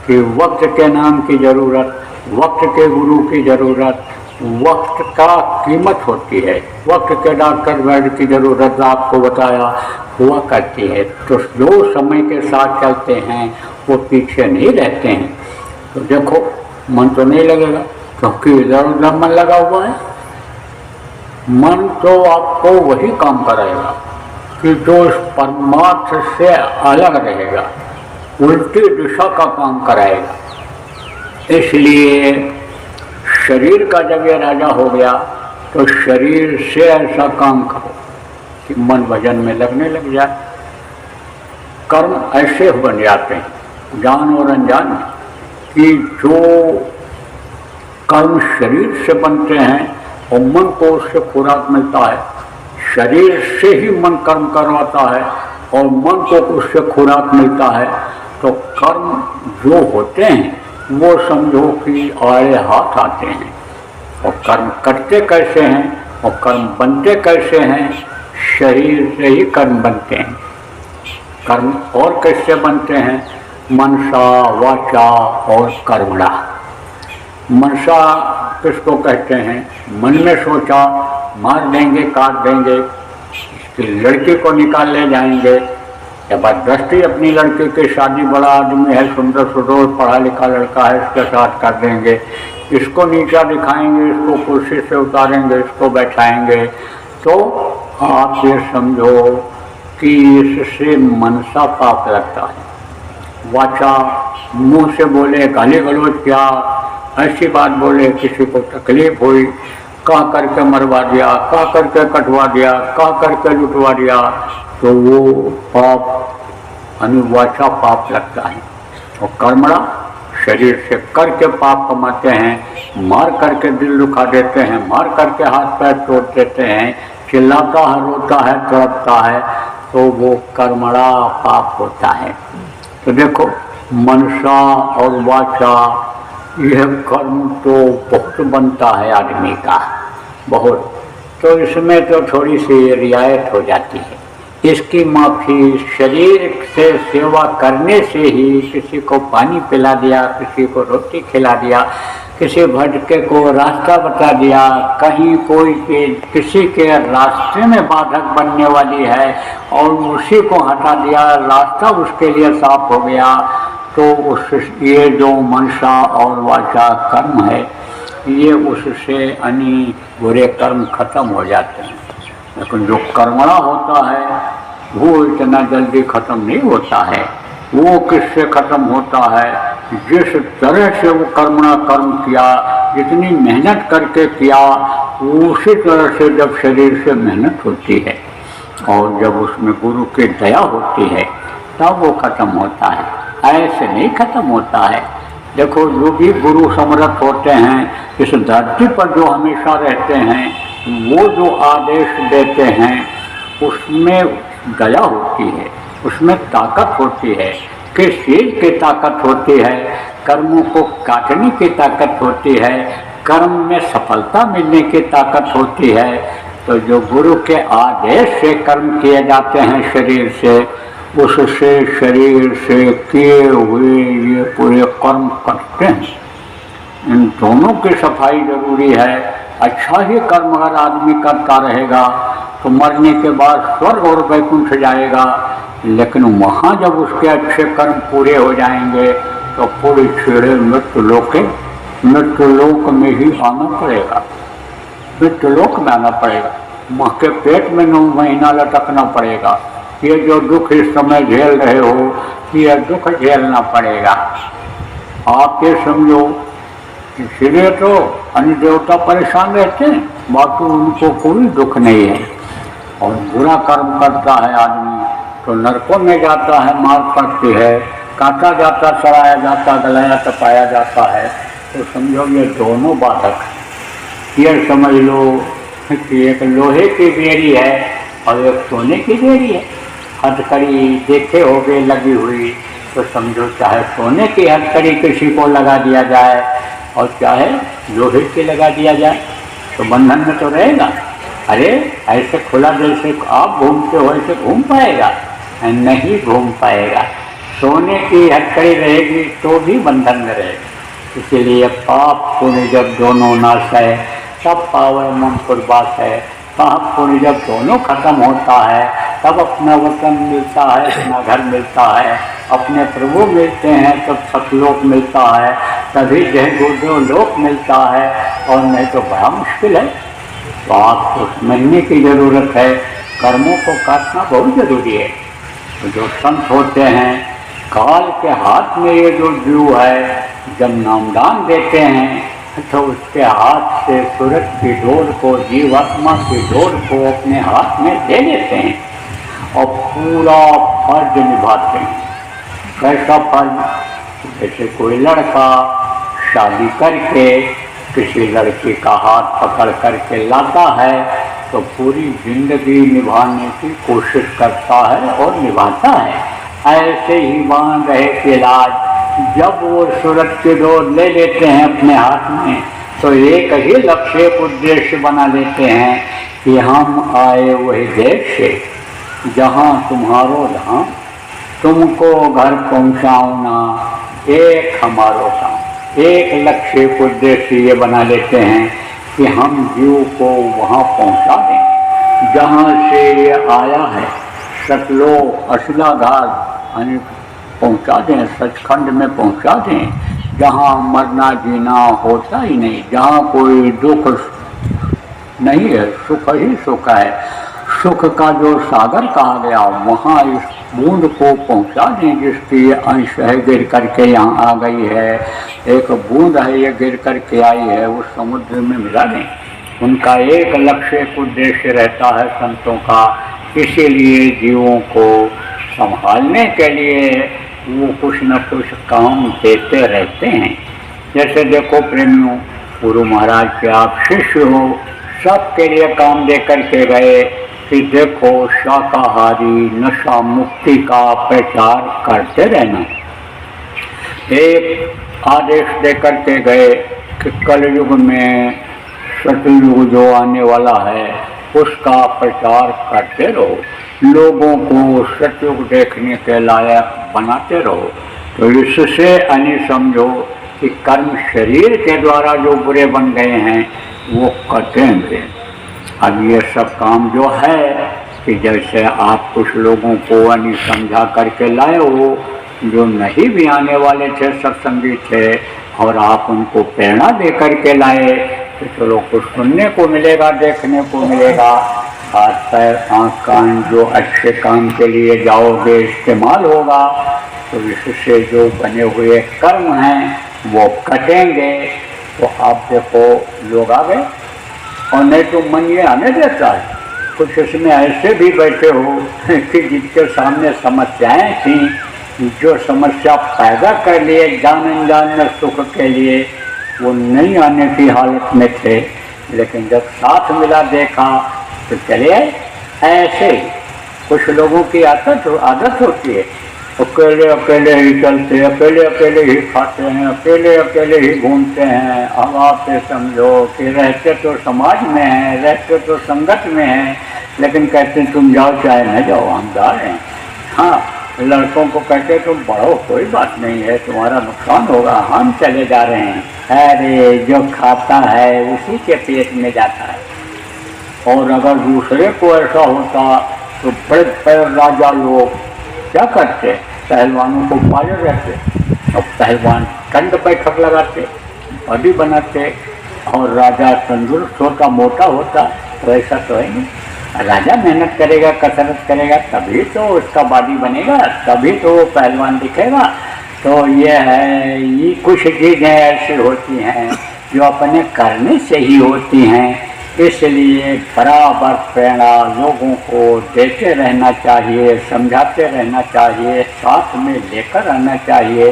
कि वक्त के नाम की ज़रूरत, वक्त के गुरु की ज़रूरत, वक्त का कीमत होती है, वक्त के डॉक्टर वैद्य की ज़रूरत आपको बताया हुआ करती है। तो जो समय के साथ चलते हैं वो पीछे नहीं रहते हैं। तो देखो, मन तो नहीं लगेगा क्योंकि इधर उधर मन लगा हुआ है। मन तो आपको वही काम कराएगा कि जो इस परमार्थ से अलग रहेगा, उल्टी दिशा का काम कराएगा। इसलिए शरीर का जब ये राजा हो गया तो शरीर से ऐसा काम करो कि मन भजन में लगने लग जाए। कर्म ऐसे बन जाते हैं जान और अनजान में कि जो कर्म शरीर से बनते हैं और मन को उससे खुराक मिलता है, शरीर से ही मन कर्म करवाता है और मन को उससे खुराक मिलता है। तो कर्म जो होते हैं वो समझो कि आड़े हाथ आते हैं। और कर्म करते कैसे हैं और कर्म बनते कैसे हैं? शरीर से ही कर्म बनते हैं। कर्म और कैसे बनते हैं? मनसा, वाचा और कर्मणा। मनसा किसको कहते हैं? मन में सोचा, मार देंगे, काट देंगे, इसकी लड़की को निकाल ले जाएंगे, जबरदस्ती अपनी लड़की की शादी, बड़ा आदमी है, सुंदर सुडोल पढ़ा लिखा लड़का है, इसके साथ कर देंगे, इसको नीचा दिखाएंगे, इसको कुर्सी से उतारेंगे, इसको बैठाएंगे। तो आप ये समझो कि इससे मनसा पाप लगता है। वाचा, मुंह से बोले, गाली गलौज किया, ऐसी बात बोले, किसी को तकलीफ हुई, कह करके मरवा दिया, कह करके कटवा दिया, कह करके लुटवा दिया, तो वो पाप वाचा पाप लगता है। और कर्मणा, शरीर से करके पाप कमाते हैं, मार करके दिल दुखा देते हैं, मार करके हाथ पैर तोड़ देते हैं, चिल्लाता है, रोता है, तड़पता है, तो वो कर्मणा पाप होता है। तो देखो, मनसा और वाचा, यह कर्म तो बहुत बनता है आदमी का, बहुत। तो इसमें तो थोड़ी सी रियायत हो जाती है। इसकी माफ़ी शरीर से सेवा करने से ही, किसी को पानी पिला दिया, किसी को रोटी खिला दिया, किसी भटके को रास्ता बता दिया, कहीं कोई किसी के रास्ते में बाधक बनने वाली है और उसी को हटा दिया, रास्ता उसके लिए साफ हो गया, तो उस ये जो मनसा और वाचा कर्म है, ये उससे बुरे कर्म खत्म हो जाते हैं। लेकिन जो कर्मणा होता है वो इतना जल्दी खत्म नहीं होता है। वो किससे खत्म होता है? जिस तरह से वो कर्मणा कर्म किया, जितनी मेहनत करके किया, उसी तरह से जब शरीर से मेहनत होती है और जब उसमें गुरु की दया होती है तब वो खत्म होता है, ऐसे नहीं खत्म होता है। देखो, जो भी गुरु समर्थ होते हैं इस धरती पर, जो हमेशा रहते हैं, वो जो आदेश देते हैं उसमें दया होती है, उसमें ताकत होती है। किस चीज़ की ताकत होती है? कर्मों को काटने की ताकत होती है, कर्म में सफलता मिलने की ताकत होती है। तो जो गुरु के आदेश से कर्म किए जाते हैं शरीर से, उससे शरीर से किए हुए ये पूरे कर्म कटते हैं। इन दोनों की सफाई जरूरी है। अच्छा ही कर्म अगर आदमी करता रहेगा तो मरने के बाद स्वर्ग और वैकुंठ जाएगा, लेकिन वहाँ जब उसके अच्छे कर्म पूरे हो जाएंगे तो पूरी छेड़े मृत्युलोक में ही आना पड़ेगा। मृत्युलोक में आना पड़ेगा, माँ के पेट में 9 महीना लटकना पड़ेगा। ये जो दुख इस समय झेल रहे हो, ये दुख झेलना पड़ेगा। आप ये समझो, इसलिए तो अन्य देवता परेशान रहते हैं, बाकी उनको कोई दुख नहीं है। और बुरा कर्म करता है आदमी तो नरकों में जाता है, मार पड़ती है, काटा जाता, सड़ाया जाता, गलाया तपाया जाता है। तो समझो ये दोनों बाधक। ये समझ लो कि एक लोहे की बेड़ी है और एक सोने की बेड़ी है। हथकड़ी देखे होगे लगी हुई, तो समझो चाहे सोने की हथकड़ी किसी को लगा दिया जाए और चाहे लोहे की लगा दिया जाए तो बंधन में तो रहेगा। अरे ऐसे खुला दिल से आप घूमते हो, ऐसे घूम पाएगा? नहीं घूम पाएगा। सोने की हथकड़ी रहेगी तो भी बंधन में रहेगा। इसीलिए पाप पुण्य जब दोनों नाश है तब पावर मन कुर्बास है। पाप पुण्य जब दोनों खत्म होता है तब अपना वतन मिलता है, अपना घर मिलता है, अपने प्रभु मिलते हैं, तब सतलोक मिलता है, तभी जय गुरुदेव लोक मिलता है। और नहीं तो बड़ा मुश्किल है। तो आपको समझने की जरूरत है, कर्मों को काटना बहुत जरूरी है। तो जो संत होते हैं, काल के हाथ में ये जो जीव है जब नामदान देते हैं तो उसके हाथ से सूरज की डोर को, जीवात्मा की डोर को अपने हाथ में ले लेते हैं और पूरा फर्ज निभाते हैं। कैसा फर्ज? जैसे कोई लड़का शादी करके किसी लड़की का हाथ पकड़ करके लाता है तो पूरी जिंदगी निभाने की कोशिश करता है और निभाता है। ऐसे ही मान रहे कि लाज जब वो सूरज की डोर ले लेते हैं अपने हाथ में तो एक ही लक्ष्य उद्देश्य बना लेते हैं कि हम आए वही देश से जहाँ तुम्हारो धाम, तुमको घर पहुँचाऊना एक हमारो काम। एक लक्ष्य उद्देश्य ये बना लेते हैं कि हम जीव को वहाँ पहुँचा दें जहाँ से ये आया है। सतलोक अशिलाघाट पहुँचा दें, सचखंड में पहुँचा दें, जहाँ मरना जीना होता ही नहीं, जहाँ कोई दुख नहीं है, सुख ही सुख है। सुख का जो सागर कहा गया वहाँ इस बूंद को पहुँचा दें जिसकी अंश है गिर करके यहाँ आ गई है। एक बूंद है ये गिर करके आई है, उस समुद्र में मिला दें। उनका एक लक्ष्य एक उद्देश्य रहता है संतों का। इसीलिए जीवों को संभालने के लिए वो कुछ न कुछ काम देते रहते हैं। जैसे देखो प्रेमियों, गुरु महाराज के आप शिष्य हो, सबके लिए काम दे करके गए कि देखो शाकाहारी नशा मुक्ति का प्रचार करते रहना। एक आदेश दे करके गए कि कलयुग में सतयुग जो आने वाला है उसका प्रचार करते रहो, लोगों को सतयुग देखने के लायक बनाते रहो। तो इससे अन्य समझो कि कर्म शरीर के द्वारा जो बुरे बन गए हैं वो कटेंगे। अब ये सब काम जो है कि जैसे आप कुछ लोगों को अन्य समझा करके लाए हो जो नहीं भी आने वाले थे, सत्संगी थे, और आप उनको प्रेरणा दे करके लाए तो चलो कुछ सुनने को मिलेगा, देखने को मिलेगा। हाथ पैर आँख कान जो अच्छे काम के लिए जाओगे इस्तेमाल होगा। तो इससे जो बने हुए कर्म हैं वो कटेंगे। तो आप देखो लोग आ गए, और नहीं तो मन ये आने देता है। कुछ इसमें ऐसे भी बैठे हो कि जिनके सामने समस्याएं थी, जो समस्या पैदा कर लिए जान अनजान में सुख के लिए, वो नहीं आने की हालत में थे, लेकिन जब साथ मिला देखा तो चले आए। ऐसे कुछ लोगों की आदत होती है अकेले अकेले ही चलते, अकेले अकेले ही खाते हैं, अकेले अकेले ही घूमते हैं। अब आप ये समझो कि रहते तो समाज में हैं, रहते तो संगत में हैं, लेकिन कहते हैं तुम जाओ चाहे न जाओ, हम जा रहे हैं। हाँ, लड़कों को कहते तुम बढ़ो, कोई बात नहीं है, तुम्हारा नुकसान होगा, हम चले जा रहे हैं। अरे जो खाता है उसी के पेट में जाता है। और अगर दूसरे को ऐसा होता तो बड़े बड़े राजा लोग क्या करते, पहलवानों को पाले रहते, और पहलवान दंड बैठक लगाते, बॉडी बनाते, और राजा तंदुरुस्त होता, मोटा होता। तो ऐसा तो है नहीं, राजा मेहनत करेगा, कसरत करेगा, तभी तो उसका बॉडी बनेगा, तभी तो वो पहलवान दिखेगा। तो ये है, ये कुछ चीज़ें ऐसी होती हैं जो अपने करने से ही होती हैं। इसलिए बराबर प्रेरणा लोगों को देते रहना चाहिए, समझाते रहना चाहिए, साथ में लेकर रहना चाहिए।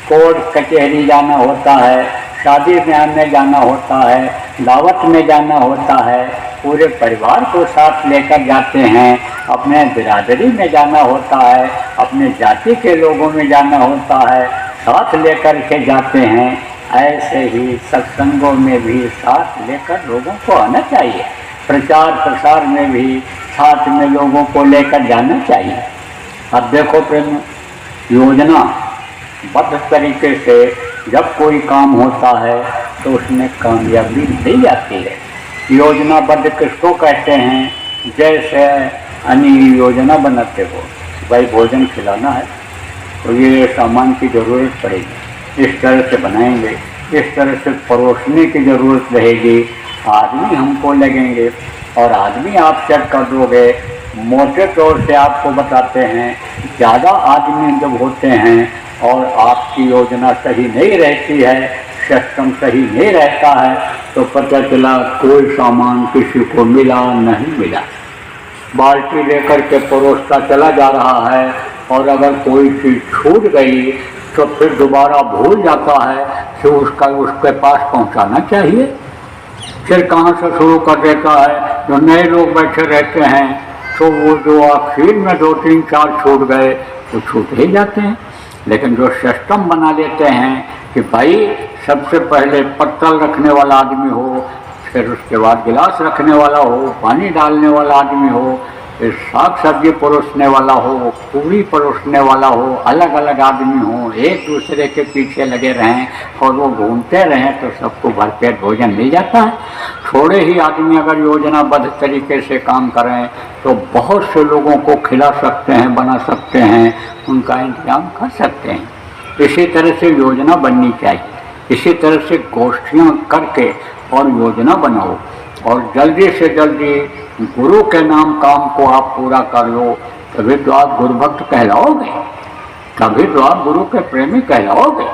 कोर्ट कचहरी जाना होता है, शादी ब्याह में जाना होता है, दावत में जाना होता है, पूरे परिवार को साथ लेकर जाते हैं। अपने बिरादरी में जाना होता है, अपने जाति के लोगों में जाना होता है, साथ लेकर के जाते हैं। ऐसे ही सत्संगों में भी साथ लेकर लोगों को आना चाहिए, प्रचार प्रसार में भी साथ में लोगों को लेकर जाना चाहिए। अब देखो प्रेम, योजना बद्ध तरीके से जब कोई काम होता है तो उसमें कामयाबी मिल जाती है। योजनाबद्ध किसको कहते हैं? जैसे अन्य योजना बनाते हो, भाई भोजन खिलाना है तो ये सामान की ज़रूरत पड़ेगी, इस तरह से बनाएंगे, इस तरह से परोसने की ज़रूरत रहेगी, आदमी हमको लगेंगे, और आदमी आप चेक कर दोगे। मोटे तौर से आपको बताते हैं, ज़्यादा आदमी जब होते हैं और आपकी योजना सही नहीं रहती है, सिस्टम सही नहीं रहता है, तो पता चला कोई सामान किसी को मिला नहीं मिला। बाल्टी लेकर के परोसता चला जा रहा है, और अगर कोई चीज़ छूट गई तो फिर दोबारा भूल जाता है कि उसके पास पहुंचाना चाहिए। फिर कहाँ से शुरू कर देता है, जो नए लोग बैठे रहते हैं तो वो जो आखिर में 2-3-4 छूट गए तो छूट ही जाते हैं। लेकिन जो सिस्टम बना लेते हैं कि भाई सबसे पहले पत्तल रखने वाला आदमी हो, फिर उसके बाद गिलास रखने वाला हो, पानी डालने वाला आदमी हो, फिर साग सब्जी परोसने वाला हो, पूरी परोसने वाला हो, अलग अलग आदमी हो, एक दूसरे के पीछे लगे रहें और वो घूमते रहें तो सबको भरपेट भोजन मिल जाता है। थोड़े ही आदमी अगर योजनाबद्ध तरीके से काम करें तो बहुत से लोगों को खिला सकते हैं, बना सकते हैं, उनका इंतजाम कर सकते हैं। इसी तरह से योजना बननी चाहिए, इसी तरह से गोष्ठियाँ करके और योजना बनाओ, और जल्दी से जल्दी गुरु के नाम काम को आप पूरा कर लो, तभी तो आप गुरु भक्त कहलाओगे, तभी तो आप गुरु के प्रेमी कहलाओगे।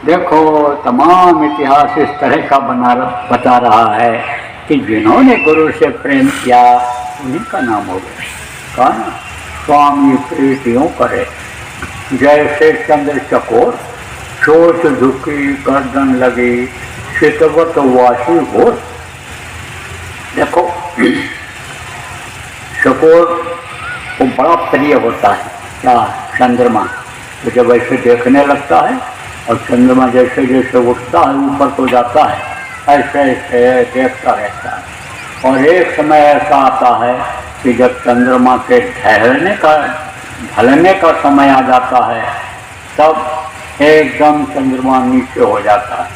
देखो तमाम इतिहास इस तरह का बता रहा है कि जिन्होंने गुरु से प्रेम किया उन्हीं का नाम हो गया। कहा ना, स्वामी प्रीत यूँ करे जैसे चंद्र चकोर, चोट झुकी गर्दन लगी, चितवत वासी हो। देखो चकोर को बड़ा प्रिय होता है क्या, चंद्रमा, तो जब ऐसे देखने लगता है और चंद्रमा जैसे जैसे उठता है ऊपर को जाता है, ऐसे ऐसे देखता रहता है। और एक समय ऐसा आता है कि जब चंद्रमा के ढलने का समय आ जाता है, तब एकदम चंद्रमा नीचे हो जाता है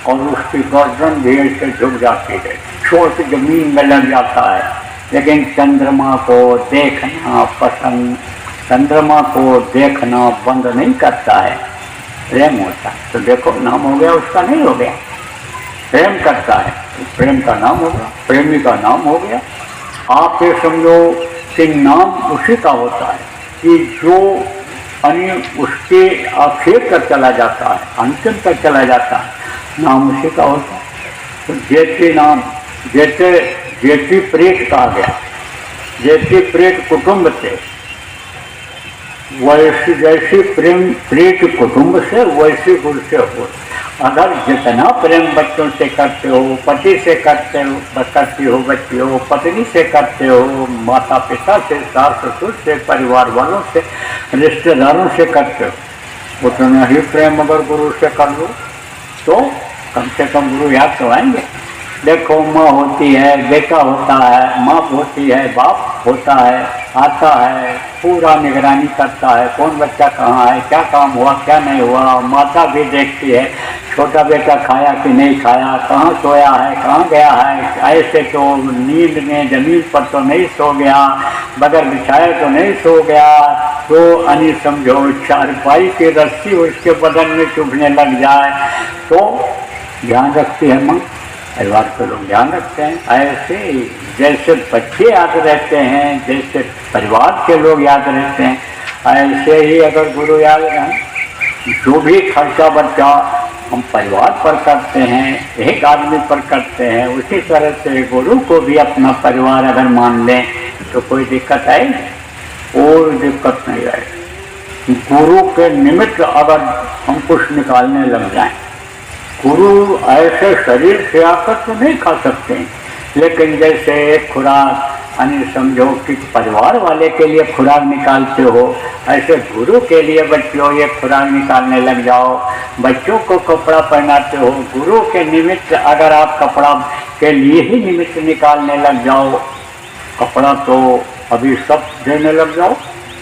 और उसकी गर्दन भी ऐसे झुक जाती है, छोट जमीन में लग जाता है। लेकिन चंद्रमा को देखना पसंद, चंद्रमा को देखना बंद नहीं करता है, प्रेम होता है। तो देखो नाम हो गया उसका, नहीं हो गया, प्रेम करता है, प्रेम का नाम हो गया, प्रेमी का नाम हो गया। आप ये समझो कि नाम उसी का होता है कि जो अन्य उसके आखिर तक चला जाता है, अंतिम तक चला जाता है, नाम उसी का होता है। तो जैसे नाम, जैसे प्रेत कहा गया, जैसे प्रेत कुटुंब से, वैसे जैसे प्रेम प्रेत कुटुंब से वैसे गुरु से हो। अगर जितना प्रेम बच्चों से करते हो, पति से करते हो बच्चियों, पत्नी से करते हो, माता पिता से, सास ससुर से, परिवार वालों से, रिश्तेदारों से करते हो, उतना ही प्रेम अगर गुरु से कर लो तो कम से कम गुरु याद तो आएंगे। देखो माँ होती है, बेटा होता है, माँ होती है, बाप होता है, आता है, पूरा निगरानी करता है, कौन बच्चा कहाँ है, क्या काम हुआ क्या नहीं हुआ, माता भी देखती है, छोटा बेटा खाया कि नहीं खाया, कहाँ सोया है, कहाँ गया है, ऐसे तो नींद में जमीन पर तो नहीं सो गया, बगैर बिछाए तो नहीं सो गया, तो अनि समझो चारपाई की रस्सी उसके बदन में चुभने लग जाए तो ध्यान रखती है माँ, परिवार के लोग ध्यान रखते हैं। ऐसे जैसे बच्चे याद रहते हैं, जैसे परिवार के लोग याद रहते हैं, ऐसे ही अगर गुरु याद रहें, जो भी खर्चा बच्चा हम परिवार पर करते हैं, एक आदमी पर करते हैं, उसी तरह से गुरु को भी अपना परिवार अगर मान लें तो कोई दिक्कत आए? कोई दिक्कत नहीं आए। गुरु के निमित्त अगर हम कुछ निकालने लग जाएं, गुरु ऐसे शरीर से आकर तो नहीं खा सकते, लेकिन जैसे एक खुराक यानी समझो कि परिवार वाले के लिए खुराक निकालते हो, ऐसे गुरु के लिए बच्चों ये खुराक निकालने लग जाओ। बच्चों को कपड़ा पहनाते हो, गुरु के निमित्त अगर आप कपड़ा के लिए ही निमित्त निकालने लग जाओ, कपड़ा तो अभी सब देने लग जाओ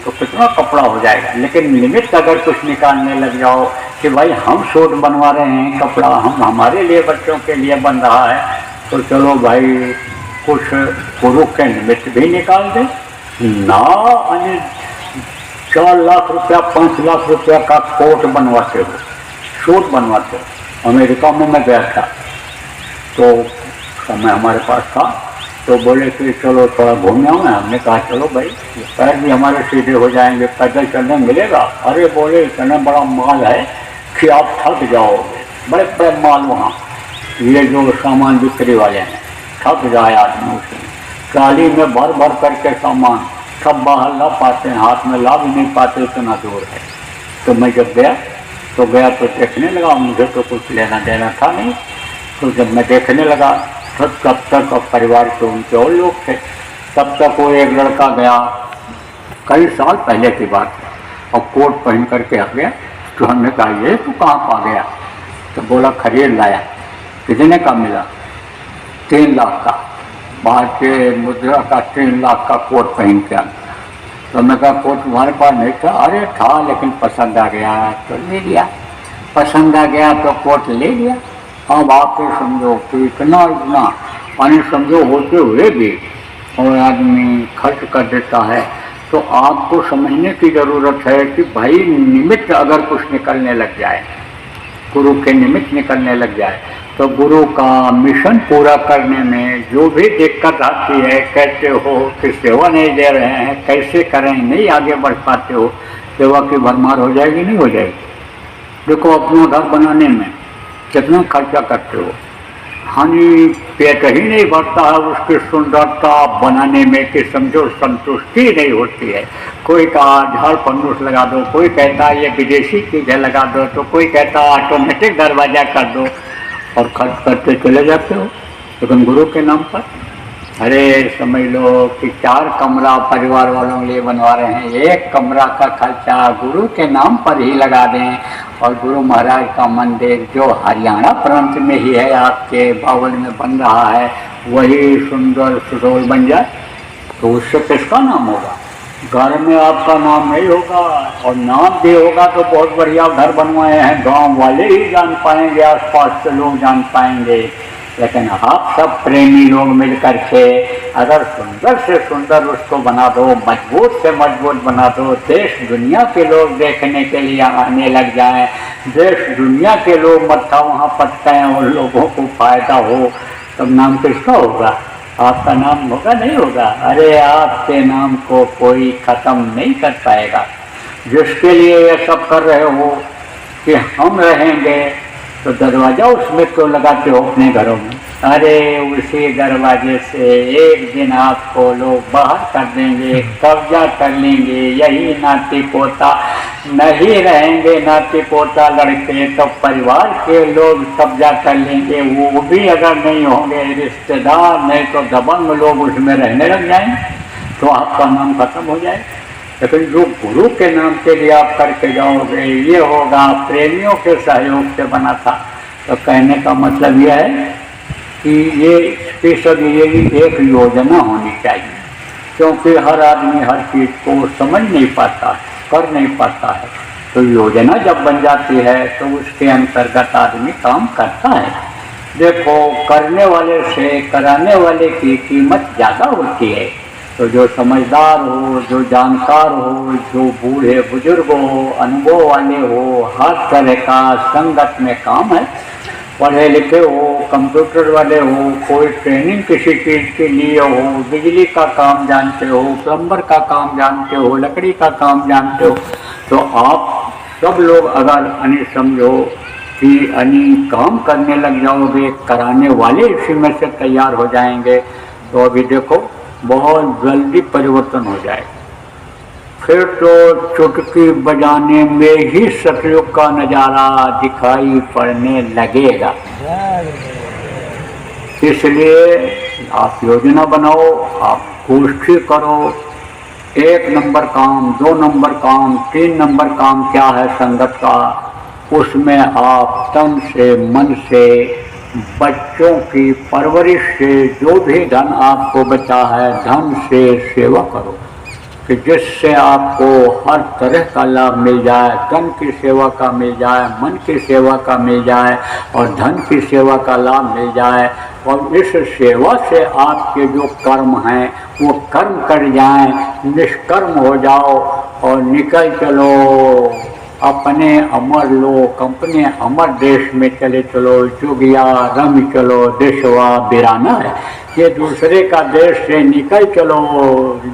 तो कितना कपड़ा हो जाएगा, लेकिन निमित्त अगर कुछ निकालने लग जाओ कि भाई हम सूट बनवा रहे हैं, कपड़ा हम हमारे लिए बच्चों के लिए बन रहा है, तो चलो भाई कुछ गुरु के निमित्त भी निकाल दें ना। 4 लाख रुपया 5 लाख रुपया का कोट बनवाते हो, सूट बनवाते हो। अमेरिका में मैं गया था तो समय हमारे पास था, तो बोले कि चलो थोड़ा घूमने आओ। हमने कहा चलो भाई, पैर भी हमारे सीधे हो जाएंगे, पैदल चलने मिलेगा। अरे बोले इतना बड़ा माल है कि आप थक जाओगे, बड़े बड़े माल वहाँ, ये जो सामान बिक्री वाले हैं, थक जाए आदमी उसमें, ट्राली में भर भर करके सामान सब बाहर ला पाते हैं, हाथ में ला भी नहीं पाते, इतना दूर है। तो मैं जब गया तो देखने लगा, मुझे तो कुछ लेना देना था नहीं, तो जब मैं देखने लगा तब तक परिवार के उनके और लोग थे, तब तक वो एक लड़का गया, कई साल पहले की बात है, और कोट पहन करके आ गया। तो हमने कहा ये तो कहाँ पा गया? तो बोला खरीद लाया। कितने का मिला? 3 लाख का, भारतीय मुद्रा का 3 लाख का कोट पहन के आया। तो मैं कहा कोट तुम्हारे पास नहीं था? अरे था, लेकिन पसंद आ गया तो ले लिया, पसंद आ गया तो कोट ले लिया। अब आप समझो कि इतना माने समझो होते हुए भी और आदमी खर्च कर देता है, तो आपको समझने की ज़रूरत है कि भाई निमित्त अगर कुछ निकलने लग जाए, गुरु के निमित्त निकलने लग जाए, तो गुरु का मिशन पूरा करने में जो भी दिक्कत आती है, कैसे हो कि सेवा नहीं दे रहे हैं, कैसे करें, नहीं आगे बढ़ पाते हो, सेवा की भरमार हो जाएगी नहीं हो जाएगी। देखो अपना घर बनाने में कितना खर्चा करते हो, हानि पेट ही नहीं भरता है उसकी सुंदरता बनाने में कि समझो संतुष्टि नहीं होती है। कोई कहा झाड़ फंडूस लगा दो, कोई कहता है ये विदेशी चीज़ें लगा दो, तो कोई कहता है ऑटोमेटिक दरवाज़ा कर दो, और खर्च करते चले जाते हो। लेकिन गुरु के नाम पर अरे समझ लो कि 4 कमरा परिवार वालों के लिए बनवा रहे हैं, 1 कमरा का खर्चा गुरु के नाम पर ही लगा दें, और गुरु महाराज का मंदिर जो हरियाणा प्रांत में ही है, आपके बावल में बन रहा है, वही सुंदर सुडौल बन जाए, तो उससे किसका नाम होगा? घर में आपका नाम नहीं होगा, और नाम भी होगा तो बहुत बढ़िया घर बनवाए हैं, गांव वाले ही जान पाएंगे, आसपास के लोग जान पाएंगे। लेकिन आप सब प्रेमी लोग मिलकर के अगर सुंदर से सुंदर उसको बना दो, मजबूत से मजबूत बना दो, देश दुनिया के लोग देखने के लिए आने लग जाएं, देश दुनिया के लोग मत्था वहाँ पटकाएं और लोगों को फायदा हो, तब नाम किसका होगा? आपका नाम होगा नहीं होगा? अरे आपके नाम को कोई ख़त्म नहीं कर पाएगा। जिसके लिए ये सब कर रहे हो कि हम रहेंगे, तो दरवाज़ा उसमें क्यों लगाते हो अपने घरों में? अरे उसी दरवाजे से एक दिन आपको लोग बाहर कर देंगे, कब्जा कर लेंगे। यही नाती पोता नहीं रहेंगे, नाती पोता लड़के तो परिवार के लोग कब्जा कर लेंगे। वो भी अगर नहीं होंगे रिश्तेदार, नहीं तो दबंग लोग उसमें रहने लग जाएंगे, तो आपका नाम खत्म हो जाए। लेकिन जो गुरु के नाम के लिए आप करके जाओगे, ये होगा प्रेमियों के सहयोग से बना था। तो कहने का मतलब यह है कि ये सब ये एक योजना होनी चाहिए, क्योंकि हर आदमी हर चीज़ को समझ नहीं पाता, कर नहीं पाता है। तो योजना जब बन जाती है तो उसके अंतर्गत आदमी काम करता है। देखो, करने वाले से कराने वाले की कीमत ज़्यादा होती है। तो जो समझदार हो, जो जानकार हो, जो बूढ़े बुजुर्ग हो, अनुभव वाले हो, हर तरह का संगत में काम है, पढ़े लिखे हो, कंप्यूटर वाले हो, कोई ट्रेनिंग किसी चीज़ के लिए हो, बिजली का काम जानते हो, प्लम्बर का काम जानते हो, लकड़ी का काम जानते हो, तो आप सब लोग अगर समझो कि काम करने लग जाओगे, कराने वाले इसी में से तैयार हो जाएंगे, तो अभी देखो बहुत जल्दी परिवर्तन हो जाएगा। फिर तो चुटकी बजाने में ही सतयुग का नज़ारा दिखाई पड़ने लगेगा। इसलिए आप योजना बनाओ, आप गोष्ठी करो। 1 नंबर काम, 2 नंबर काम, 3 नंबर काम क्या है संगत का, उसमें आप तन से मन से बच्चों की परवरिश से जो भी धन आपको बचा है, धन से सेवा करो कि जिससे आपको हर तरह का लाभ मिल जाए। तन की सेवा का मिल जाए, मन की सेवा का मिल जाए और धन की सेवा का लाभ मिल जाए। और इस सेवा से आपके जो कर्म हैं वो कर्म कर जाएं, निष्कर्म हो जाओ और निकल चलो अपने अमर लोक, अपने अमर देश में चले चलो। जुगिया रम चलो देशवा बिराना है, ये दूसरे का देश से निकल चलो।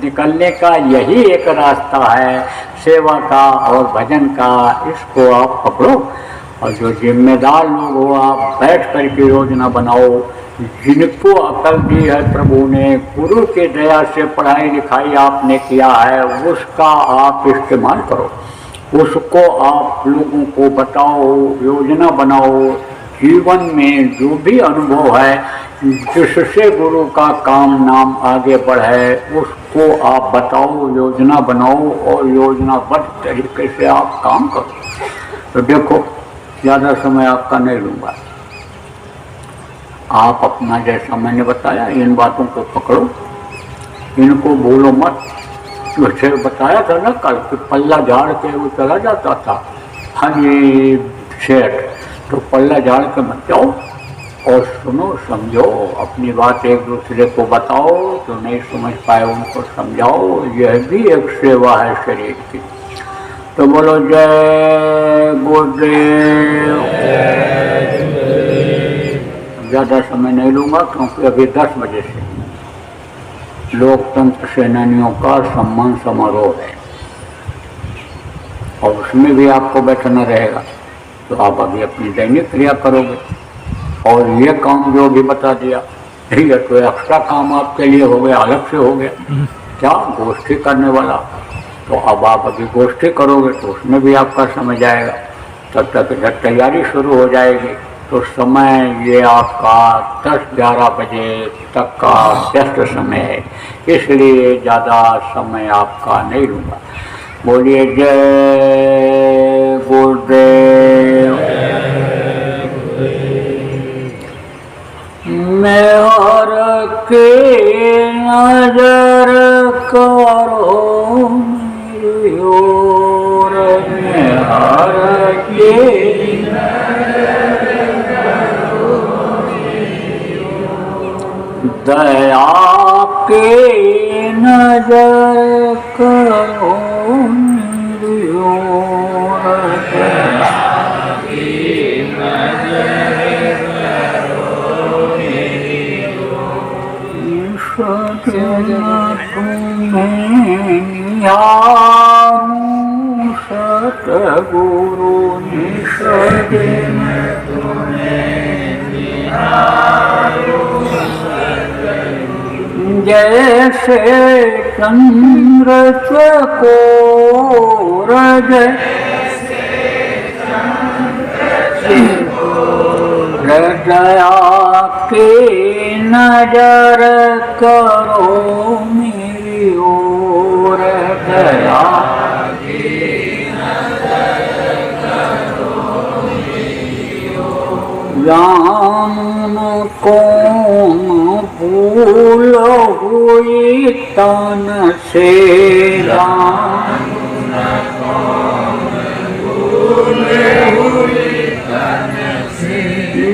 निकलने का यही एक रास्ता है सेवा का और भजन का, इसको आप पकड़ो। और जो जिम्मेदार लोग हो, आप बैठ कर के योजना बनाओ। जिनको अकल दी है प्रभु ने, गुरु के दया से पढ़ाई लिखाई आपने किया है, उसका आप इस्तेमाल करो, उसको आप लोगों को बताओ, योजना बनाओ। जीवन में जो भी अनुभव है जिससे गुरु का काम नाम आगे बढ़े, उसको आप बताओ, योजना बनाओ और योजनाबद्ध तरीके से आप काम करो। तो देखो, ज़्यादा समय आपका नहीं लूँगा, आप अपना जैसा मैंने बताया इन बातों को पकड़ो, इनको भूलो मत। वैसे बताया था ना कल कि पल्ला झाड़ के वो चला जाता था। हाँ जी सेठ, तो पल्ला झाड़ के मत जाओ और सुनो, समझो, अपनी बात एक दूसरे को बताओ, जो नहीं समझ पाए उनको समझाओ। यह भी एक सेवा है शरीर की। तो बोलो जय गुरुदेव। ज़्यादा समय नहीं लूँगा क्योंकि अभी 10 बजे से लोकतंत्र सेनानियों का सम्मान समारोह है और उसमें भी आपको बैठना रहेगा। तो आप अभी अपनी दैनिक क्रिया करोगे और ये काम जो भी बता दिया, ये तो एक्स्ट्रा काम आपके लिए हो गया, अलग से हो गया। क्या गोष्ठी करने वाला, तो अब आप अभी गोष्ठी करोगे तो उसमें भी आपका समय जाएगा। तब तक जब तैयारी शुरू हो जाएगी तो समय ये आपका 10-11 बजे तक का व्यस्त समय है, इसलिए ज़्यादा समय आपका नहीं लूँगा। बोलिए जय गुरुदेव। मैं हर के नजर करो मेरी ओर, मैं हर के दया के नजर करो मेरी ओर, दया की नजर करो मेरी ओर। सजना तुम्हें निहारूं सतगुरु, निसजन तुम्हें निहारूं जैसे चंद्र चकोर दया की नजर करो मेरी ओर दया जान कौन भूल हुई तन से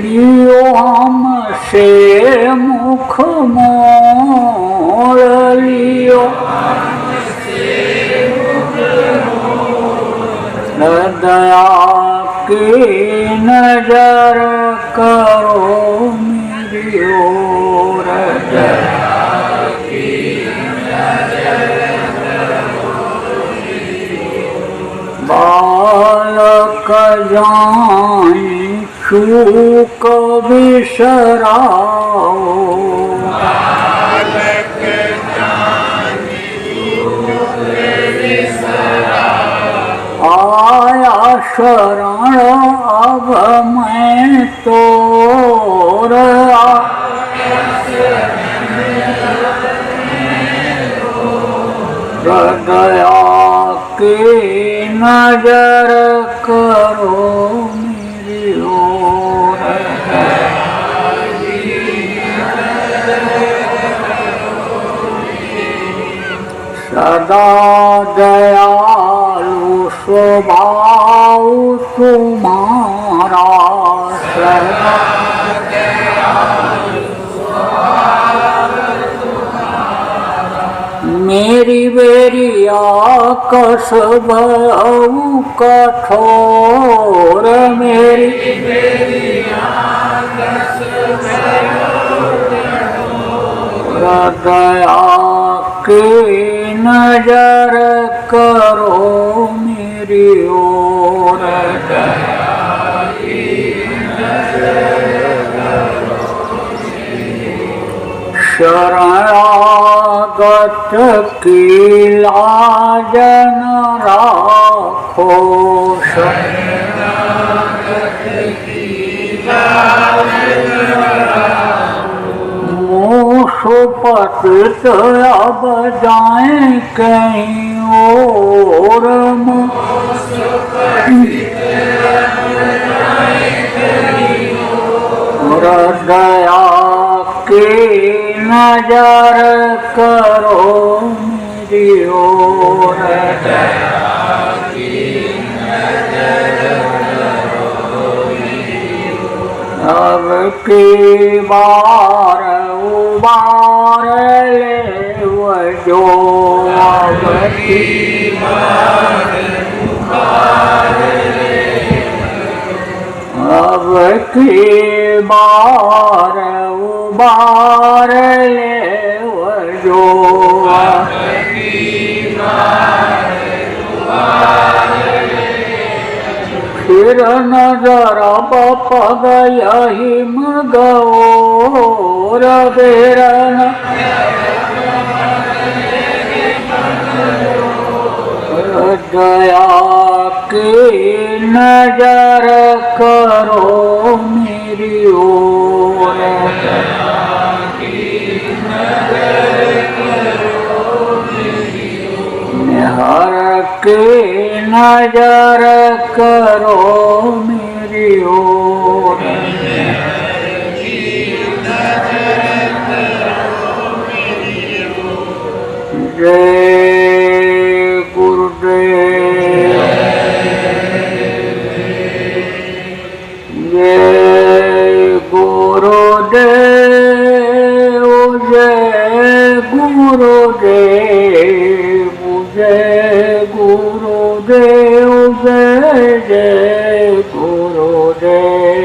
लियो हमसे मुख मोड़ लियो दया की नजर करो मेरी ओर बालक जानी चूक बिसराओ आया शरण अब मैं तोर दया की नजर करो मेरी ओर सदा दयालु स्वभाव तुम्हारा सदा मेरी बेरिया कसबऊ कठोर मेरी दया की नजर करो मेरी ओर शरणागत की लाज न राखो मूस पतित अब जाए कहीं और दया की नजर करो मेरी ओर अब की बार उबार ले जो अब की बार उबार अब की बार उबार ले जो फिर नजर पग यही मगोर बेरन दया की नजर करो मेरी ओर हर की नजर करो मेरी ओर जय गुरुदेव जय गुरुदेव जय गुरुदेव जय गुरुदेव जय जय गुरुदेव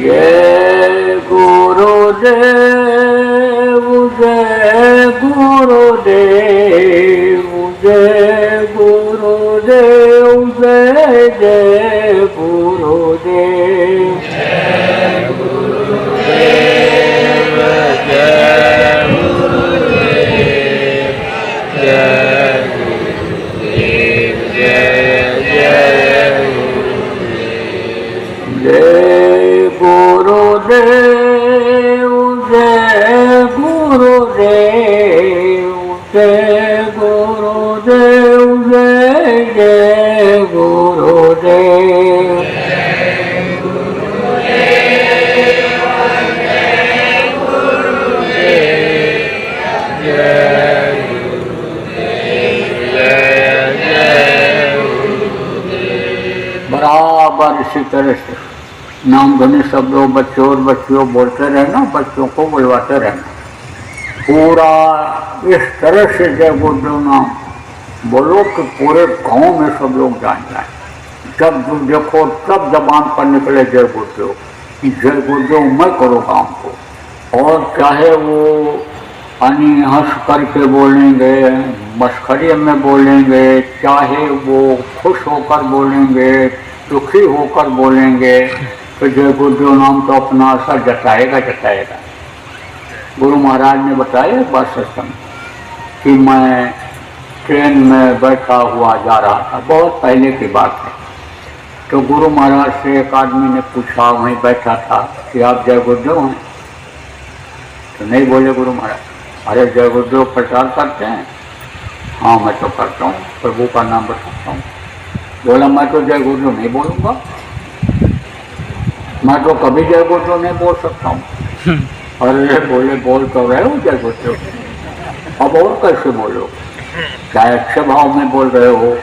जय गुरुदेव जय गुरुदेव जय गुरुदेव, जय जय गुरुदेव, जय गुरुदेव, जय गुरुदेव, जय गुरुदेव, जय जय गुरुदेव, जय गुरुदेव, जय गुरुदेव, जय गुरुदेव, जय जय गुरुदेव, बराबर इसी तरह से नाम ध्वनि सब लोग बच्चों और बच्चियों बोलते रहना, बच्चों को बुलवाते रहना। पूरा इस तरह से जय गुरुदेव नाम बोलो कि पूरे गांव में सब लोग जान जाए। जब देखो तब जबान पर निकले जय गुरुदेव, कि जय गुरुदेव मैं करो काम को। और चाहे वो हंस करके बोलेंगे, मस्खरी में बोलेंगे, चाहे वो खुश होकर बोलेंगे, दुखी होकर बोलेंगे, तो जय गुरुदेव नाम तो अपना असर जताएगा जताएगा। गुरु महाराज ने बताया बात सत्संग कि मैं ट्रेन में बैठा हुआ जा रहा था, बहुत पहले की बात है। तो गुरु महाराज से एक आदमी ने पूछा, वहीं बैठा था, कि आप जय गुरुदेव हैं? तो नहीं बोले गुरु महाराज। अरे जय गुरुदेव प्रचार करते हैं? हाँ मैं तो करता हूँ, प्रभु का नाम बताता हूँ। बोला मैं तो जय गुरुदेव नहीं बोलूँगा, मैं तो कभी जय गुरुदेव नहीं बोल सकता हूँ। अरे बोले बोल तो रहे हो जय गुरुदेव, अब और कैसे बोलो? चाहे अच्छे भाव में बोल रहे हो,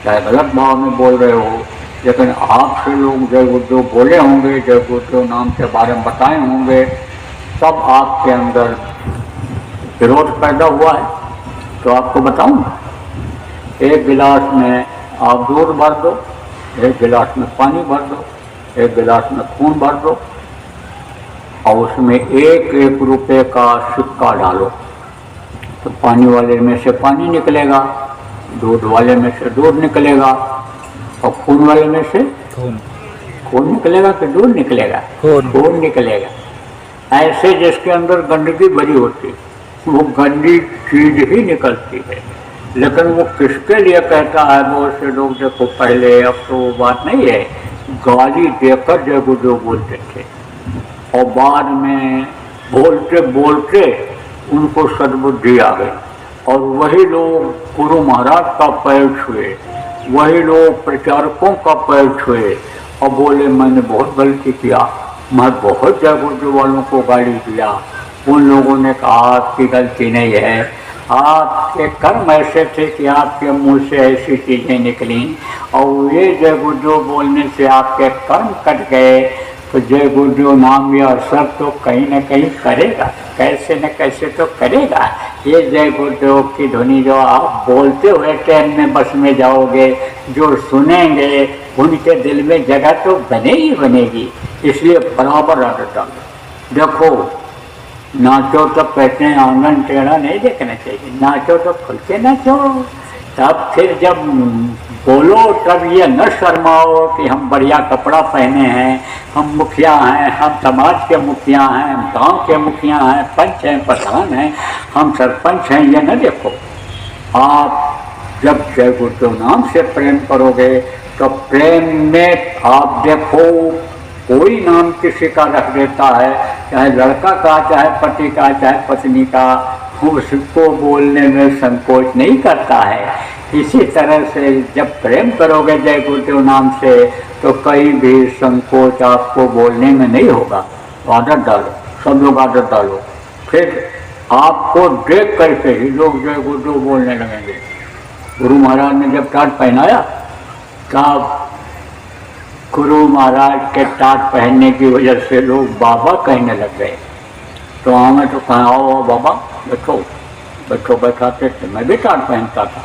चाहे गलत भाव में बोल रहे हो, लेकिन आपसे लोग जय गुरुदेव बोले होंगे, जय गुरुदेव नाम के बारे में बताए होंगे, तब आपके अंदर विरोध पैदा हुआ है। तो आपको बताऊं, एक गिलास में आप दूध भर दो, एक गिलास में पानी भर दो, एक गिलास में खून भर दो, और उसमें एक एक रुपए का सिक्का डालो, तो पानी वाले में से पानी निकलेगा, दूध वाले में से दूध निकलेगा, और खून वाले में से खून निकलेगा कि दूध निकलेगा? खून निकलेगा। ऐसे जिसके अंदर गंदगी भरी होती है, वो गंदी चीज ही निकलती है। लेकिन वो किसके लिए कहता है? बहुत से लोग देखो पहले, अब तो वो बात नहीं है, गाली देकर जय गुरुदेव बोलते थे, और बाद में बोलते बोलते उनको सद्बुद्धि आ गई, और वही लोग गुरु महाराज का पैर छुए, वही लोग प्रचारकों का पैर छुए, और बोले मैंने बहुत गलती किया, मैं बहुत जय गुरुदेव वालों को गाली दिया। उन लोगों ने कहा आपकी गलती नहीं है, आपके कर्म ऐसे थे कि आपके मुंह से ऐसी चीज़ें निकली, और ये जय गुरुदेव बोलने से आपके कर्म कट गए। तो जय गुरुदेव नाम ये असर तो कहीं न कहीं करेगा, कैसे न कैसे तो करेगा। ये जय गुरुदेव की ध्वनि जो आप बोलते हुए ट्रेन में बस में जाओगे, जो सुनेंगे उनके दिल में जगह तो बने ही बनेगी। इसलिए बराबर आदत डालो। देखो नाचो तो कहते हैं आंगन टेढ़ा नहीं देखना चाहिए, नाचो तो खुल के नाचो। तब फिर जब बोलो तब ये न शर्माओ कि हम बढ़िया कपड़ा पहने हैं, हम मुखिया हैं, हम समाज के मुखिया हैं, हम गांव के मुखिया हैं, पंच हैं, प्रधान हैं, हम सरपंच हैं, ये न देखो। आप जब जय गुरुदेव नाम से प्रेम करोगे तो प्रेम में आप देखो कोई नाम किसी का रख देता है, चाहे लड़का का, चाहे पति का, चाहे पत्नी का, उसको बोलने में संकोच नहीं करता है। इसी तरह से जब प्रेम करोगे जय गुरुदेव नाम से तो कहीं भी संकोच आपको बोलने में नहीं होगा। आदत डालो, सब लोग आदत डालो, फिर आपको देख करके ही लोग जय गुरुदेव बोलने लगेंगे। गुरु महाराज ने जब टाट पहनाया तब गुरु महाराज के टाट पहनने की वजह से लोग बाबा कहने लग गए। तो हमें तो कहा आओ बाबा बैठो बैठो, बैठाते थे। मैं भी टाट पहनता था।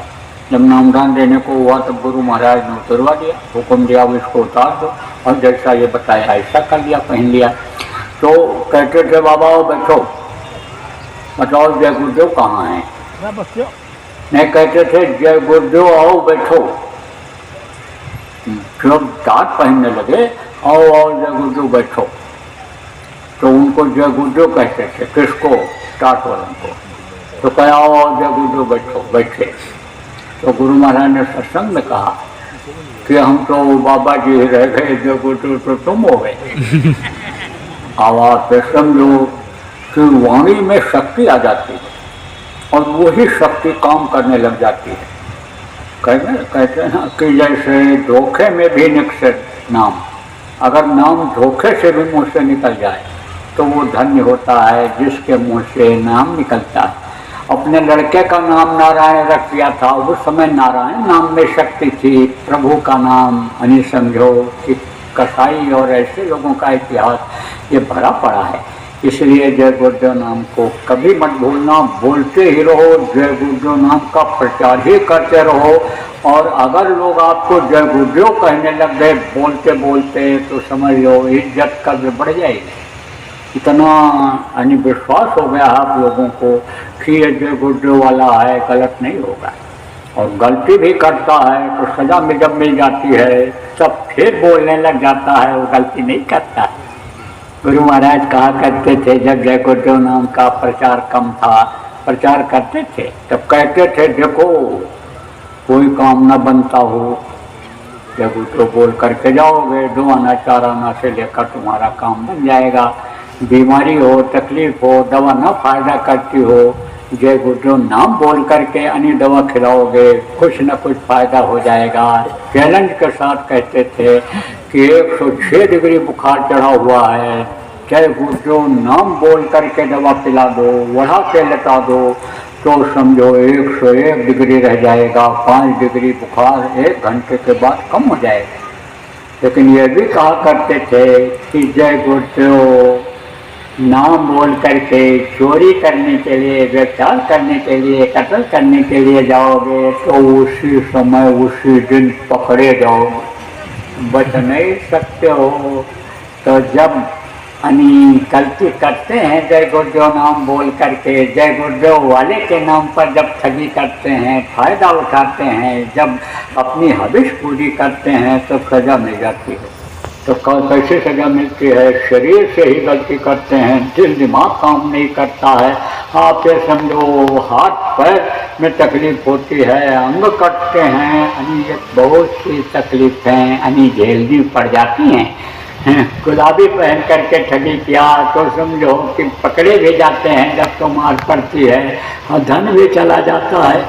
जब नामदान देने को हुआ तब गुरु महाराज ने उतरवा दिया, हुक्म दिया अब इसको उतार दो, और जैसा ये बताया ऐसा कर लिया, पहन लिया। तो कहते थे बाबा बैठो, बताओ जय गुरुदेव कहाँ हैं? नहीं कहते थे जय गुरुदेव आओ बैठो, जब टाट पहनने लगे आओ आओ जय गुरुदेव बैठो, तो उनको जय गुरुदेव कहते थे। किसको? टाट वालों को। तो कहे आओ आओ जय गुरुदेव बैठो, बैठे। तो गुरु महाराज ने सत्संग में कहा कि हम तो बाबा जी रह गए, जय गुरुदेव तो तुम हो गए। आवाज पे समझो कि वाणी में शक्ति आ जाती है और वही शक्ति काम करने लग जाती है। कहते हैं ना कि जैसे धोखे में भी निकसे नाम, अगर नाम धोखे से भी मुंह से निकल जाए तो वो धन्य होता है जिसके मुंह से नाम निकलता है। अपने लड़के का नाम नारायण रख दिया था, उस समय नारायण नाम में शक्ति थी, प्रभु का नाम अनि समझो कि कसाई और ऐसे लोगों का इतिहास ये भरा पड़ा है। इसलिए जय गुरुदेव नाम को कभी मत भूलना, बोलते ही रहो, जय गुरुदेव नाम का प्रचार ही करते रहो। और अगर लोग आपको जय गुरुदेव कहने लग गए बोलते बोलते तो समझ लो इज्जत कभी बढ़ जाएगी। इतना विश्वास हो गया आप लोगों को कि ये जय गुरुदेव वाला है, गलत नहीं होगा। और गलती भी करता है तो सजा में जब मिल जाती है तब फिर बोलने लग जाता है, वो गलती नहीं करता। गुरु महाराज कहा करते थे जब जय गुरुदेव नाम का प्रचार कम था, प्रचार करते थे तब कहते थे देखो कोई काम न बनता हो, जय गुरुदेव बोल करके जाओगे, 2 आना 4 आना से लेकर तुम्हारा काम बन जाएगा। बीमारी हो, तकलीफ हो, दवा न फायदा करती हो, जय गुरुदेव नाम बोल करके अनि दवा खिलाओगे, कुछ न कुछ फायदा हो जाएगा। चैलेंज के साथ कहते थे कि 106 डिग्री बुखार चढ़ा हुआ है, जय गुरुदेव नाम बोल करके दवा पिला दो, बढ़ा के लटा दो तो समझो 101 डिग्री रह जाएगा, 5 डिग्री बुखार 1 घंटे के बाद कम हो जाएगा। लेकिन ये भी कहा करते थे कि जय गुरुदेव नाम बोल करके चोरी करने के लिए, व्यभिचार करने के लिए, कत्ल करने के लिए जाओगे तो उसी समय उसी दिन पकड़े जाओगे, बच नहीं सकते हो। तो जब गलती करते हैं जय गुरुदेव नाम बोल करके, जय गुरुदेव वाले के नाम पर जब ठगी करते हैं, फायदा उठाते हैं, जब अपनी हविष पूरी करते हैं तो सजा मिल जाती है। तो कैसे सजा मिलती है? शरीर से ही गलती करते हैं, दिल दिमाग काम नहीं करता है। आप ये समझो हाथ पैर में तकलीफ होती है, अंग कटते हैं, ये बहुत सी तकलीफें झेलनी पड़ जाती हैं। गुलाबी पहन करके ठगी किया तो समझो कि पकड़े भी जाते हैं जब तो मार पड़ती है और धन भी चला जाता है।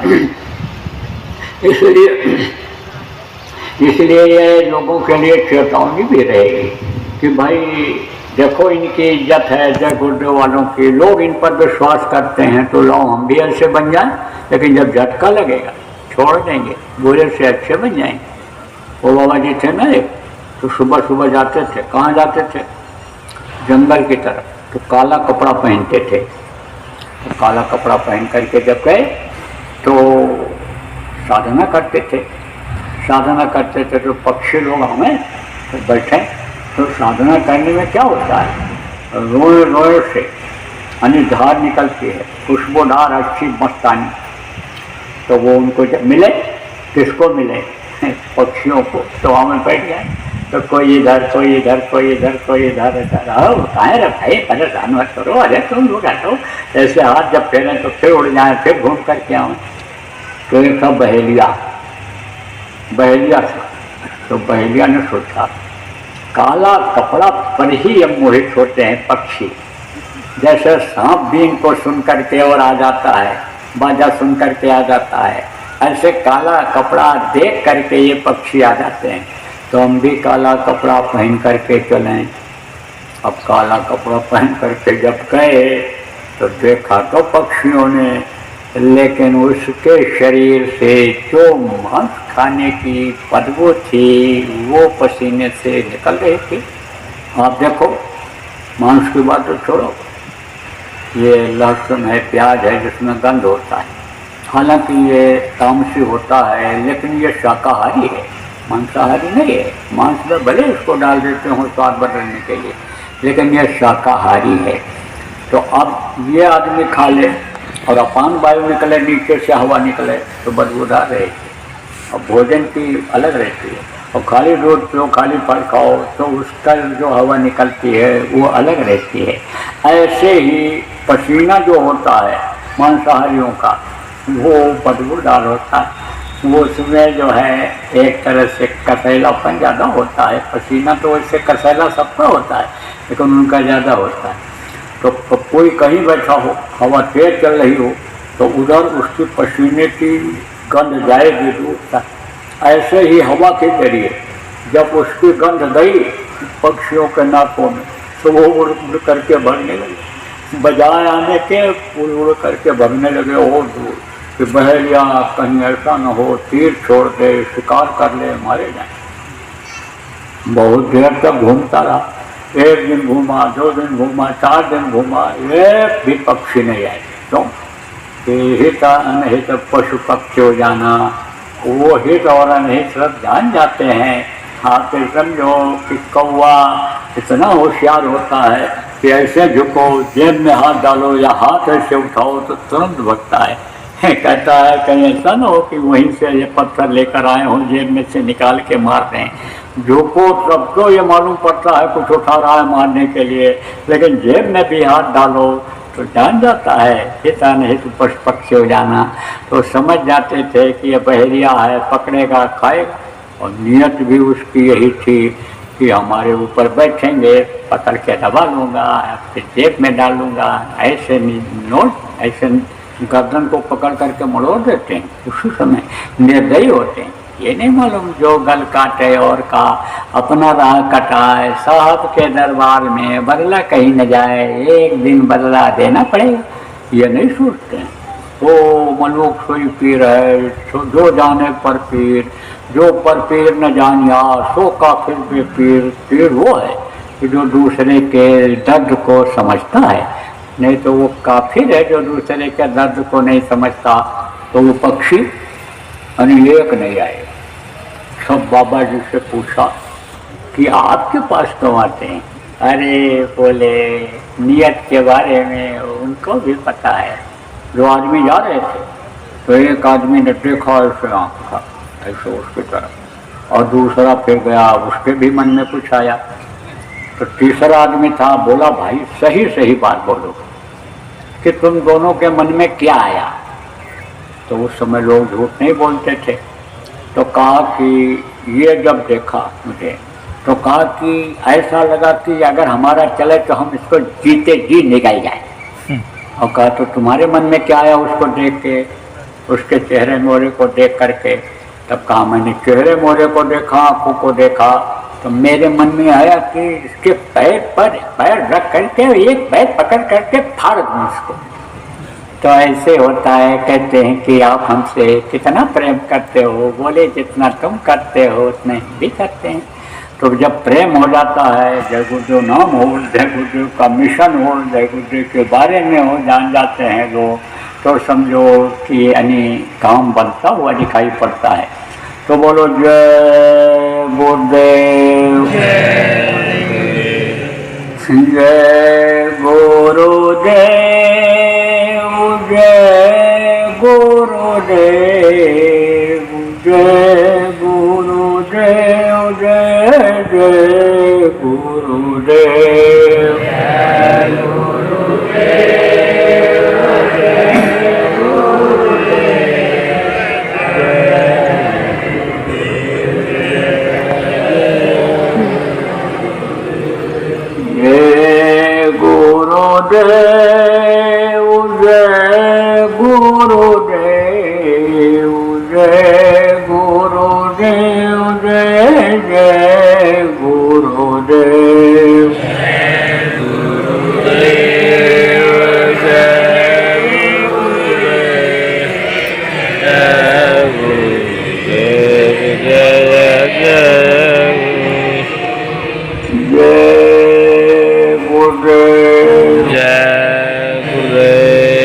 इसलिए ये लोगों के लिए चेतावनी भी रहेगी कि भाई देखो इनकी इज्जत है जय गुरुदेव वालों की, लोग इन पर विश्वास करते हैं तो लो हम भी ऐसे बन जाएं, लेकिन जब झटका लगेगा छोड़ देंगे, बुरे से अच्छे बन जाएंगे। वो बाबा जी थे ना एक, तो सुबह सुबह जाते थे, कहाँ जाते थे? जंगल की तरफ। तो काला कपड़ा पहनते थे, तो काला कपड़ा पहन करके जब गए तो साधना करते थे। साधना करते थे तो पक्षी लोग हमें तो बैठे, तो साधना करने में क्या होता है, रोए रोए से धार निकलती है, खुशबूदार अच्छी मस्तानी। तो वो उनको जब मिले, किसको मिले? पक्षियों को। तो हमें बैठ गए, तो कोई इधर कोई इधर कोई इधर कोई इधर इधर, कहाँ रे भाई परेशान मत करो, अरे तुम लोग हटो, ऐसे हाथ जब फेरें तो फिर उड़ जाए, फिर घूम करके आए। तो एक था बहेलिया था। तो बहेलिया ने सोचा काला कपड़ा पर ही अब मोहित होते हैं पक्षी, जैसे सांप भी इनको सुन करके और आ जाता है, बाजा सुन करके आ जाता है, ऐसे काला कपड़ा देख करके ये पक्षी आ जाते हैं। तो हम भी काला कपड़ा पहन करके चलें। अब काला कपड़ा पहन करके जब गए तो देखा तो पक्षियों ने, लेकिन उसके शरीर से जो मांस खाने की बदबू थी वो पसीने से निकल रही थी। आप देखो, मांस की बात तो छोड़ो, ये लहसुन है, प्याज है जिसमें गंध होता है, हालांकि ये तामसी होता है लेकिन ये शाकाहारी है, मांसाहारी नहीं है। मांस में भले उसको डाल देते हो स्वाद बदलने के लिए, लेकिन ये शाकाहारी है। तो अब ये आदमी खा ले और अपान वायु निकले, नीचे से हवा निकले तो बदबूदार रहेगी। और भोजन की अलग रहती है, और खाली दूध पियो, खाली फल खाओ तो उसका जो हवा निकलती है वो अलग रहती है। ऐसे ही पसीना जो होता है मांसाहारियों का वो बदबूदार होता है, वो उसमें जो है एक तरह से कसैलापन ज़्यादा होता है। पसीना तो वैसे कसैला सबका होता है लेकिन उनका ज़्यादा होता है। तो कोई कहीं बैठा हो, हवा तेज चल रही हो तो उधर उसकी पसीने की गंध जाएगी दूर तक। ऐसे ही हवा के जरिए जब उसकी गंध गई पक्षियों के नाकों में तो वो उड़ उड़ करके भगने लगे, बजाय आने के उड़ उड़ करके भगने लगे और दूर कि बहेलिया कहीं ऐसा न हो तीर छोड़ दे, शिकार कर ले, मारे जाए। बहुत देर तक घूमता रहा, एक दिन घूमा, 2 दिन घूमा, 4 दिन घूमा, एक भी पक्षी नहीं आए। क्यों? हित अनहित पशु पक्षी हो जाना, वो हित और अनहित सब जान जाते हैं। आप समझो कि कौवा इतना होशियार होता है कि ऐसे झुको, जेब में हाथ डालो या हाथ ऐसे उठाओ तो तुरंत भगता है। कहता है कहीं ऐसा ना हो कि वहीं से ये पत्थर लेकर आए हों, जेब में से निकाल के मार दें। झुको सबको ये मालूम पड़ता है कुछ उठा रहा है मारने के लिए, लेकिन जेब में भी हाथ डालो तो जान जाता है हिता नहीं तो पशु पक्षी हो जाना। तो समझ जाते थे कि ये बहेलिया है, पकड़ेगा खाएगा। और नियत भी उसकी यही थी कि हमारे ऊपर बैठेंगे, पकड़ के दबा लूँगा, फिर जेब में डालूँगा। ऐसे नोट ऐसे गर्दन को पकड़ करके मरोड़ देते हैं, उसी समय निर्दयी होते हैं। ये नहीं मालूम जो गल काटे और का अपना राह कटाए, साहब के दरबार में बदला कहीं न जाए, एक दिन बदला देना पड़ेगा। ये नहीं सोचते हैं। तो मलूक सोई पीर है, जो जाने पर पीर, जो पर पीर न जानिया सो काफिर पे पीर। पीर वो है कि जो दूसरे के दर्द को समझता है, नहीं तो वो काफिर है जो दूसरे के दर्द को नहीं समझता। तो वो पक्षी एक नहीं आए। सब बाबा जी से पूछा कि आपके पास क्यों आते हैं? अरे बोले नियत के बारे में उनको भी पता है। जो आदमी जा रहे थे तो एक आदमी ने देखा ऐसे आँखा ऐसे उसकी तरफ, और दूसरा फिर गया, उसके भी मन में कुछ आया। तो तीसरा आदमी था, बोला भाई सही सही बात बोलो कि तुम दोनों के मन में क्या आया। तो उस समय लोग झूठ नहीं बोलते थे। तो कहा कि ये जब देखा मुझे तो कहा कि ऐसा लगा कि अगर हमारा चले तो हम इसको जीते जी निकल जाए। और कहा तो तुम्हारे मन में क्या आया उसको देख के, उसके चेहरे मोहरे को देख करके। तब कहा मैंने चेहरे मोहरे को देखा, आँखों को देखा, तो मेरे मन में आया कि इसके पैर पर पैर रख करके एक पैर पकड़ करके फाड़ दूँ इसको। तो ऐसे होता है। कहते हैं कि आप हमसे कितना प्रेम करते हो? बोले जितना तुम करते हो उतने हम भी करते हैं। तो जब प्रेम हो जाता है, जय गुरुदेव नाम हो, जय गुरुदेव का मिशन हो, जय गुरुदेव के बारे में हो, जान जाते हैं लोग, तो समझो कि यानी काम बनता हुआ दिखाई पड़ता है। तो बोलो जय गुरुदेव, जय गुरुदेव, जय गुरुदेव, जय गुरुदेव, जय जय गुरुदेव, जय गुरुदेव, जय गुरुदेव, जय गुरुदेव, जय जय गुरुदेव, जय गुरुदेव, जय गुरुदेव, जय गुरुदेव, जय गुरुदेव, जय गुरुदेव।